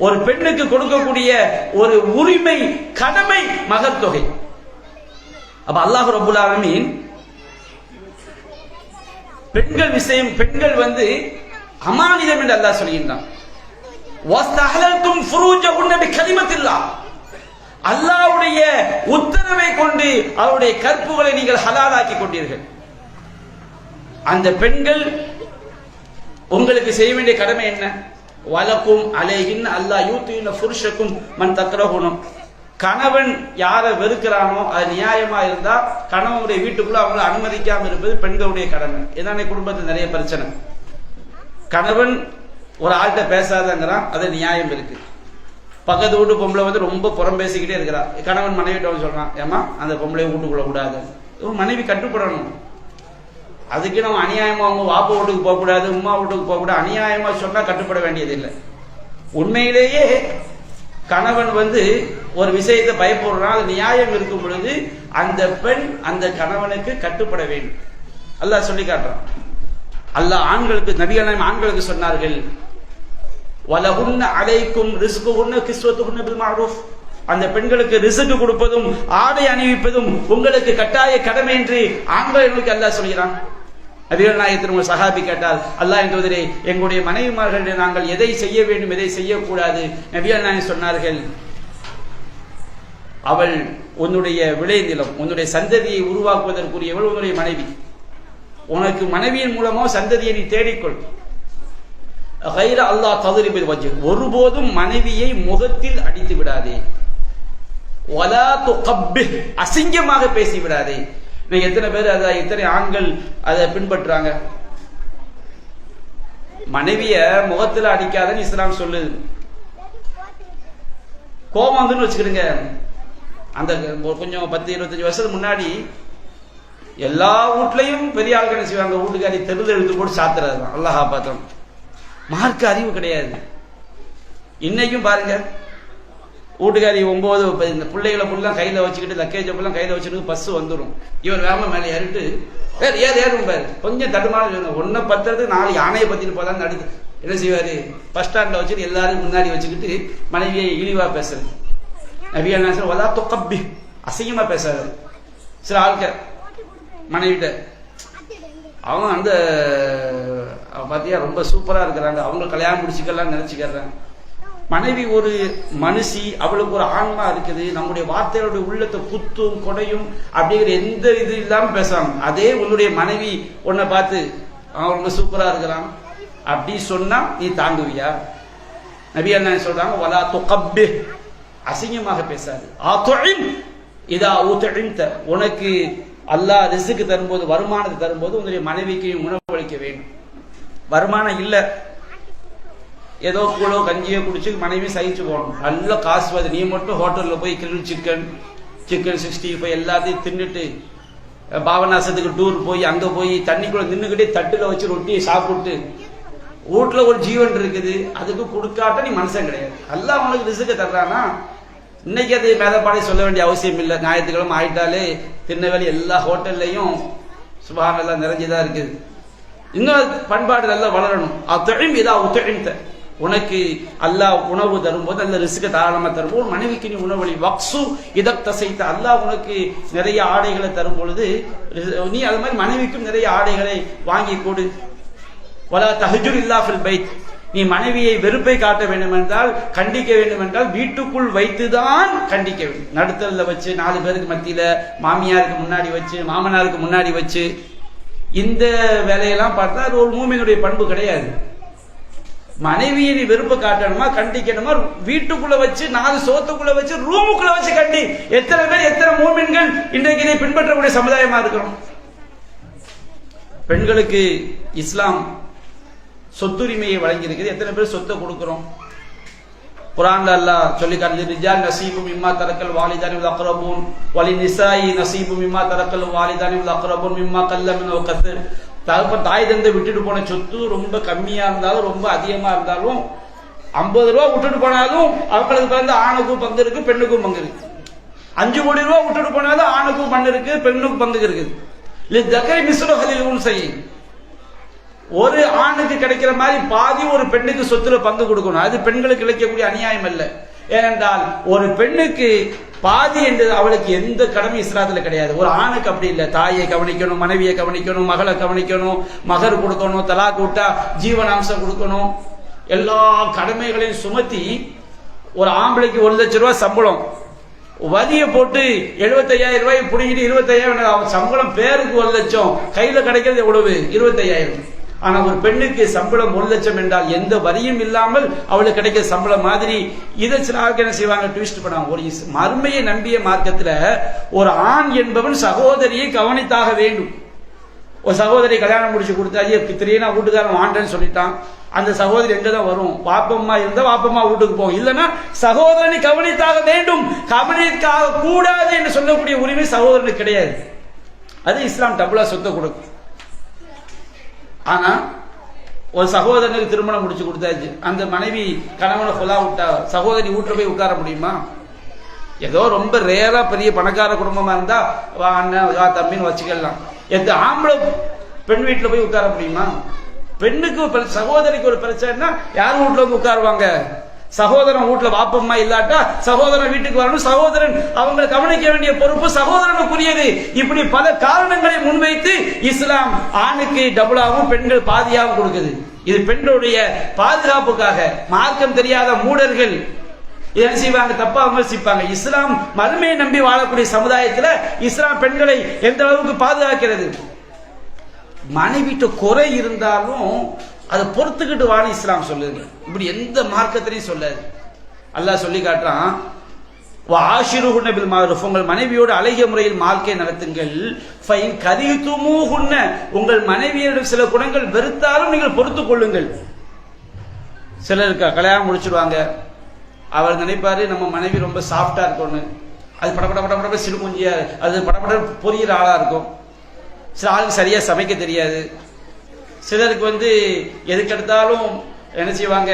ஒரு பெண்ணுக்கு கொடுக்கக்கூடிய ஒரு உரிமை, கடமை மகர் தொகை. அப்ப அல்லாஹ் ரப்பல் ஆலமீன் பெண்கள் விஷயம், பெண்கள் அமானிதம் என்று அல்லாஹ் சொல்கின்றான். வஸ்தஹலல்தும் ஃபுரூஜஹுன்ன பிகலிமத்தில்லாஹ், அல்லாஹ்வுடைய உத்தரவை கொண்டு அவருடைய கற்புகளை நீங்கள் ஹலாலாக்கி கொண்டீர்கள். அந்த பெண்கள் உங்களுக்கு செய்ய வேண்டிய கடமை என்ன? வலக்கும் அலைஹின் அல்லாஹ் யூத்தின ஃபுர்ஷக்கும் மன் தக்ரஹுனும். கணவன் யாரை வெறுக்கிறானோ அது நியாயமா இருந்தா கணவனுடைய வீட்டுக்குள்ள அவங்களை அனுமதிக்காம இருப்பது பெண்களுடைய கடமை. இதானே குடும்பத்தில் நிறைய பிரச்சனை. கணவன் ஒரு ஆள்கிட்ட பேசாதங்கிறான், அது நியாயம் இருக்கு. பக்கத்து வீட்டு பொம்பளை ரொம்ப புறம் பேசிக்கிட்டே இருக்கிறா. கணவன் மனைவிட்ட சொல்றான், ஏமா அந்த பொம்பளை வீட்டுக்குள்ள கூடாது. மனைவி கட்டுப்படணும். அதுக்கு நம்ம அநியாயமா அவங்க வாப்பா வீட்டுக்கு போகக்கூடாது, உமா வீட்டுக்கு போகக்கூடாது, அநியாயமா சொன்னா கட்டுப்பட வேண்டியது இல்லை. உண்மையிலேயே கணவன் ஒரு விஷயத்தை பயப்படுறான், அது நியாயம் இருக்கும் பொழுது அந்த பெண் அந்த கணவனுக்கு கட்டுப்பட வேண்டும். அல்லாஹ் சொல்லி காட்டுறான். அல்லாஹ் ஆண்களுக்கு, நபிகள் ஆண்களுக்கு சொன்னார்கள், வலஹுன்ன அலைக்கும் ரிஸ்குஹுன்ன கிஸ்வத்துஹுன்ன பில் மஅரூஃப். அந்த பெண்களுக்கு ரிஸ்க் கொடுப்பதும் ஆடை அணிவிப்பதும் உங்களுக்கு கட்டாய கடமை என்று ஆண்களுக்கு அல்லாஹ் சொல்கிறான். நபிகள் நாயகத்தின் ஒரு சஹாபி கேட்டால், அல்லாஹ் தூதரே, எங்களுடைய மனைவிமார்கள் நாங்கள் எதை செய்ய வேண்டும், எதை செய்யக்கூடாது? நபிகள் நாயகம் சொன்னார்கள், அவள் உன்னுடைய விளைநிலம், உன்னுடைய சந்ததியை உருவாக்குவதற்குரியவள் உன்னுடைய மனைவி. உனக்கு மனைவியின் மூலமோ சந்ததியை நீ தேடிக்கொள். கைர அல்லாஹ் ததுரிபில் வஜ், ஒருபோதும் மனைவியை முகத்தில் அடித்து விடாதே. வலா துகப்பிஹ், அசிங்கமாக பேசி விடாதே. எத்தனை பேர் எத்தனை ஆண்கள் அதை பின்பற்றாங்க? மனைவிய முகத்துல அடிக்காதன்னு இஸ்லாம் சொல்லுது. கோபம் வச்சுக்கிடுங்க. அந்த கொஞ்சம் 10-25 வருஷத்துக்கு முன்னாடி எல்லா வீட்லையும் பெரிய ஆள்கள் என்ன செய்வாங்க, வீட்டுக்காரி தெருவில் எழுத்து போட்டு சாத்துறது தான். அல்லாஹ் காப்பாத்தணும். மார்க்க அறிவு கிடையாது. இன்னைக்கும் பாருங்க, வீட்டுக்காரி 9 இந்த பிள்ளைகளை ஃபுல்லாக கையில் வச்சுக்கிட்டு, லக்கேஜை ஃபுல்லாக கையில் வச்சுக்கிட்டு பஸ் வந்துடும். இவர் வேகமாக மேலே ஏறிட்டு ஏறும் பாரு, கொஞ்சம் தடுமாறு ஒன்றை பத்துறதுக்கு 4 யானையை பற்றிட்டு போதான்னு அடுத்து என்ன செய்வார், பஸ் ஸ்டாண்டில் வச்சுட்டு எல்லாரும் முன்னாடி வச்சுக்கிட்டு மனைவியை இழிவாக பேசுறது. நபிகள் நாயகம் வலா துகப்பி, அசிங்கமாக பேசாது. சில ஆட்கள் மனைவிட்ட அவங்க பார்த்தியா ரொம்ப சூப்பராக இருக்கிறாங்க, அவங்க கல்யாணம் முடிச்சுக்கலாம்னு நினச்சிக்கிறாங்க. மனைவி ஒரு மனுஷி, அவளுக்கு ஒரு ஆன்மா இருக்குது. நம்முடைய வார்த்தைகளுடைய உள்ளத்தை குத்தும் கொடையும் அப்படிங்கிற எந்த இது இல்லாமல் பேசுறாங்க. அதே உன்னுடைய மனைவி உன்னை பார்த்து அவன் ரொம்ப சூப்பரா இருக்கிறான் அப்படி சொன்னா நீ தாங்குவியா? நபி என்ன சொல்றாங்க, வலா துகப்பி, அசிங்கமாக பேசாது. ஆதுஇம் இதா ஊதுஇம்த, உனக்கு அல்லாஹ் ரிஸ்க் தரும்போது, வருமானத்தை தரும்போது உன்னுடைய மனைவிக்கு உணவளிக்க வேண்டும். வருமானம் இல்லை, ஏதோ கூழோ கஞ்சியோ குடிச்சு மனைவி சகிச்சு போகணும். நல்ல காசு வருது, நீ மட்டும் ஹோட்டலில் போய் கிரில் சிக்கன் 65 எல்லாத்தையும் தின்னுட்டு பாபநாசத்துக்கு டூர் போய் அங்கே போய் தண்ணிக்குள்ள நின்றுக்கிட்டே தட்டில் வச்சு ரொட்டியை சாப்பிட்டு வீட்டில் ஒரு ஜீவன் இருக்குது, அதுக்கு கொடுக்காட்ட நீ மனுஷன் கிடையாது. அல்லாஹ் அவனுக்கு ரிஸ்க் தர்றானா? இன்னைக்கு அது மேதப்பாடை சொல்ல வேண்டிய அவசியம் இல்லை. ஞாயிற்றுக்கிழமை ஆயிட்டாலே திருநெல்வேலி எல்லா ஹோட்டல்லையும் சுபஹானல்லாஹ் நிறைஞ்சுதான் இருக்குது. இன்னும் பண்பாடு நல்லா வளரணும். அத்தொழிம் இதா உத்தொழித்த, உனக்கு அல்லாஹ் உணவு தரும்போது நல்ல ரிஸ்க தாராளமா தரும்போது மனைவிக்கு நீ உணவளி. வக்சு இதக் தசைத்த, அல்லாஹ் உனக்கு நிறைய ஆடைகளை தரும் பொழுது நீ அது மாதிரி மனைவிக்கும் நிறைய ஆடைகளை வாங்கி கொடு. வலா தஹஜுர் இல்லா ஃபில் பைத், நீ மனைவியை வெறுப்பை காட்ட வேண்டும் என்றால், கண்டிக்க வேண்டும் என்றால் வீட்டுக்குள் வைத்துதான் கண்டிக்க வேண்டும். நடுத்தல்ல வச்சு 4 பேருக்கு மத்தியில, மாமியாருக்கு முன்னாடி வச்சு, மாமனாருக்கு முன்னாடி வச்சு, இந்த வேலையெல்லாம் பார்த்தா அது ஒரு மூமினுடைய பண்பு கிடையாது. மனைவியை நீ வெறுப்பை காட்டணுமா, கண்டிக்கணுமா, வீட்டுக்குள்ள வச்சு 4 சோத்துக்குள்ள வச்சு ரூமுக்குள்ள வச்சு கண்டி. எத்தனை பேர், எத்தனை மூமின்கள் இன்றைக்கு இதை பின்பற்றக்கூடிய சமுதாயமா இருக்கிறோம். பெண்களுக்கு இஸ்லாம் சொத்துரிமையை வழங்கி இருக்குது. எத்தனை பேர் சொத்தை கொடுக்கிறோம்? குர்ஆன்ல அல்லாஹ் சொல்லி காட்டுது, ரிஜால் நஸீபு மிம்மா தரக்கல் வாலிதானி வல் அக்ரபூன் வலி நிசாயி நஸீபு மிம்மா தரக்கல் வாலிதானி வல் அக்ரபூன் மிம்மா கல்ல மின் வ கஸர். தாய் தந்தை விட்டுட்டு போன சொத்து ரொம்ப கம்மியா இருந்தாலும் ரொம்ப அதிகமா இருந்தாலும் 50 ரூபா விட்டுட்டு போனாலும் அவங்களுக்கு வந்து ஆணுக்கும் பங்கு இருக்கு, பெண்ணுக்கும் பங்கு இருக்கு. 5 கோடி ரூபா விட்டுட்டு போனாலும் ஆணுக்கும் பங்கு இருக்கு, பெண்ணுக்கும் பங்கு இருக்குது. லிதக்கரி மிஸ்லு ஹலில் உன்சை, ஒரு ஆணுக்கு கிடைக்கிற மாதிரி பாதி ஒரு பெண்ணுக்கு சொத்துல பங்கு கொடுக்கணும். அது பெண்களுக்கு கிடைக்கக்கூடிய அநியாயம் அல்ல. ஏனென்றால் ஒரு பெண்ணுக்கு பாதி என்று அவளுக்கு எந்த கடமை இஸ்லாத்துல கிடையாது. ஒரு ஆணுக்கு அப்படி இல்லை. தாயை கவனிக்கணும், மனைவியை கவனிக்கணும், மகளை கவனிக்கணும், மகர் கொடுக்கணும், தலாக் விட்டா ஜீவனாம்சம் கொடுக்கணும், எல்லா கடமைகளையும் சுமத்தி ஒரு ஆம்பளைக்கு 1 லட்சம் ரூபாய் சம்பளம் வரியை போட்டு 75,000 ரூபாய் பிடிங்கிட்டு 25,000 சம்பளம், பேருக்கு 1 லட்சம், கையில கிடைக்கிறது எவ்வளவு? 25,000. ஆனா ஒரு பெண்ணுக்கு சம்பளம் 1 லட்சம் என்றால் எந்த வரியும் இல்லாமல் அவளுக்கு கிடைக்கிற சம்பளம் மாதிரி. இதை சில ஆட்கள் என்ன செய்வாங்க, ட்விஸ்ட் பண்ணாங்க. ஒரு மறுமையை நம்பிய மார்க்கத்துல ஒரு ஆண் என்பவன் சகோதரியை கவனித்தாக வேண்டும். ஒரு சகோதரி கல்யாணம் முடிச்சு கொடுத்தாச்சு, திடீர்னு வீட்டுக்காரன் வாண்டேன்னு சொல்லிட்டான். அந்த சகோதரி எங்கதான் வரும்? வாப்பம்மா இருந்தா வாப்பம்மா வீட்டுக்கு போகும், இல்லைன்னா சகோதரனை கவனித்தாக வேண்டும். கவனித்தாக கூடாது என்று சொல்லக்கூடிய உரிமை சகோதரனுக்கு கிடையாது. அது இஸ்லாம் டபுளா சொத்தை கொடுக்கும். ஆனா ஒரு சகோதரனுக்கு திருமணம் முடிச்சு கொடுத்தாச்சு, அந்த மனைவி கணவனை கொலா விட்டா சகோதரி வீட்டுல போய் உட்கார முடியுமா? ஏதோ ரொம்ப ரேரா பெரிய பணக்கார குடும்பமா இருந்தா வா அண்ணன் வா தம்பின்னு வச்சுக்கலாம். எந்த ஆம்பளை பெண் வீட்டுல போய் உட்கார முடியுமா? பெண்ணுக்கு சகோதரிக்கு ஒரு பிரச்சனைனா யார் வீட்டுல வந்து உட்காருவாங்க? சகோதரன் வீட்டுல வாப்பம்மா இல்லாட்டா சகோதரன் வீட்டுக்கு வரணும். சகோதரன் அவங்க கவனிக்க வேண்டிய பொறுப்பு சகோதரனுக்குரியது. இப்படி பல காரணங்களை முன்வைத்து இஸ்லாம் ஆணுக்கு டபுளாகவும் பெண்கள் பாதியாகவும் கொடுக்குது. இது பெண்களுடைய பாதுகாப்புக்காக. மார்க்கம் தெரியாத மூடர்கள் என்ன செய்வாங்க? தப்பா விமர்சிப்பாங்க. இஸ்லாம் மறுமையை நம்பி வாழக்கூடிய சமுதாயத்துல இஸ்லாம் பெண்களை எந்த அளவுக்கு பாதுகாக்கிறது? மனைவிட்ட குறை இருந்தாலும் அதை பொறுத்துக்கிட்டு வாழ இஸ்லாம் சொல்லுது. இப்படி எந்த மார்க்கத்திலையும் சொல்லாது. அல்லாஹ் சொல்லி காட்டுறான், வாஷிருஹுன்ன பில் மஅரூஃப், உங்கள் மனைவியோடு அழகிய முறையில் வாழ்க்கை நடத்துங்கள். ஃபைன் கரிஹ்துமூஹுன்ன, உங்கள் மனைவியரிடம் சில குணங்கள் வெறுத்தாலும் நீங்கள் பொறுத்துக் கொள்ளுங்கள். சிலருக்கு கல்யாணம் முடிச்சிடுவாங்க, அவர் நினைப்பாரு நம்ம மனைவி ரொம்ப சாஃப்டா இருக்கணும், அது படப்பட படப்பட சிறுகுஞ்சியா, அது படப்பட பொரியிற ஆளா இருக்கும். சில ஆளுக்கு சரியா சமைக்க தெரியாது. சிலருக்கு வந்து எதுக்கெடுத்தாலும் என்ன செய்வாங்க,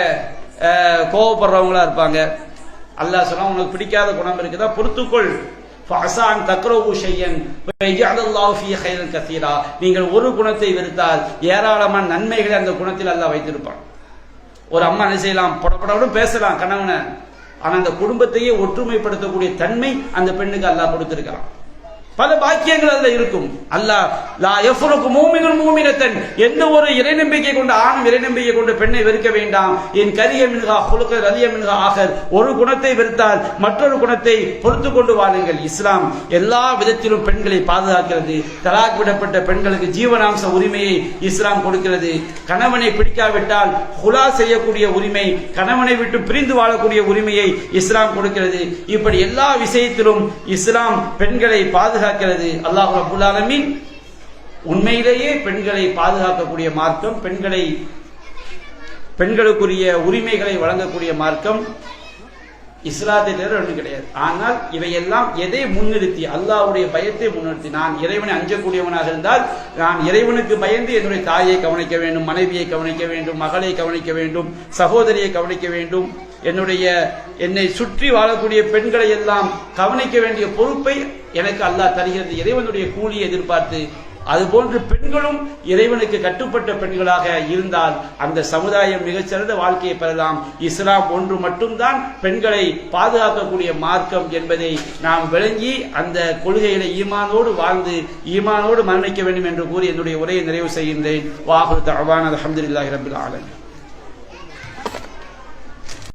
கோவப்படுறவங்களா இருப்பாங்க. அல்லாஹ் சொன்னா உனக்கு பிடிக்காத குணம் இருக்குதா பொறுத்துக்கொள். நீங்கள் ஒரு குணத்தை வெறுத்தால் ஏராளமான நன்மைகளை அந்த குணத்தில் அல்லாஹ் வைத்திருப்பான். ஒரு அம்மா என்ன செய்யலாம், படப்படப்படும் பேசலாம் கணவனை, ஆனா அந்த குடும்பத்தையே ஒற்றுமைப்படுத்தக்கூடிய தன்மை அந்த பெண்ணுக்கு அல்லாஹ் கொடுத்திருக்கிறான். பல பாக்கியங்கள் அதுல இருக்கும். அல்லாஹ் லா யஃப்ருக்கு மூமினுன் மூமினத்தன், எந்த ஒரு இறை நம்பிக்கை கொண்ட ஆணும் இறை நம்பிக்கை கொண்ட பெண்ணை வெறுக்க வேண்டாம். என் கரிய மின்ஹா குலுக்க ரலிய மின்ஹா ஆகர், ஒரு குணத்தை வெறுத்தால் மற்றொரு குணத்தை பொறுத்து கொண்டு வாழுங்கள். இஸ்லாம் எல்லா விதத்திலும் பெண்களை பாதுகாக்கிறது. தலாக் விடப்பட்ட பெண்களுக்கு ஜீவனாம்ச உரிமையை இஸ்லாம் கொடுக்கிறது. கணவனை பிடிக்காவிட்டால் ஹுலா செய்யக்கூடிய உரிமை, கணவனை விட்டு பிரிந்து வாழக்கூடிய உரிமையை இஸ்லாம் கொடுக்கிறது. இப்படி எல்லா விஷயத்திலும் இஸ்லாம் பெண்களை பாதுகாக்கிறது. அல்லாஹ் ரப்பல் ஆலமீன் உண்மையிலேயே பெண்களை பாதுகாக்கக்கூடிய மார்க்கம், பெண்களை பெண்களுக்குரிய உரிமைகளை வழங்கக்கூடிய மார்க்கம் இஸ்லாத்தை தவிர ஒன்றும் கிடையாது. ஆனால் இவையெல்லாம் எதை முன்னிறுத்தி? அல்லாஹ்வுடைய பயத்தை முன்னிறுத்தி. நான் இறைவனை அஞ்சக்கூடியவனாக இருந்தால் நான் இறைவனுக்கு பயந்து என்னுடைய தாயை கவனிக்க வேண்டும், மனைவியை கவனிக்க வேண்டும், மகளை கவனிக்க வேண்டும், சகோதரியை கவனிக்க வேண்டும், என்னை சுற்றி வாழக்கூடிய பெண்களை எல்லாம் கவனிக்க வேண்டிய பொறுப்பை எனக்கு அல்லாஹ் தருகிறது. இறைவனுடைய கூலியை எதிர்பார்த்து அதுபோன்று பெண்களும் இறைவனுக்கு கட்டுப்பட்ட பெண்களாக இருந்தால் அந்த சமுதாயம் மிகச்சிறந்த வாழ்க்கையை பெறலாம். இஸ்லாம் ஒன்று மட்டும்தான் பெண்களை பாதுகாக்கக்கூடிய மார்க்கம் என்பதை நாம் விளங்கி அந்த கொள்கைகளை ஈமானோடு வாழ்ந்து ஈமானோடு மரணிக்க வேண்டும் என்று கூறி என்னுடைய உரையை நிறைவு செய்கின்றேன். வாஹிரு தஅவானா அல்ஹம்துலில்லாஹி ரப்பில் ஆலமீன்.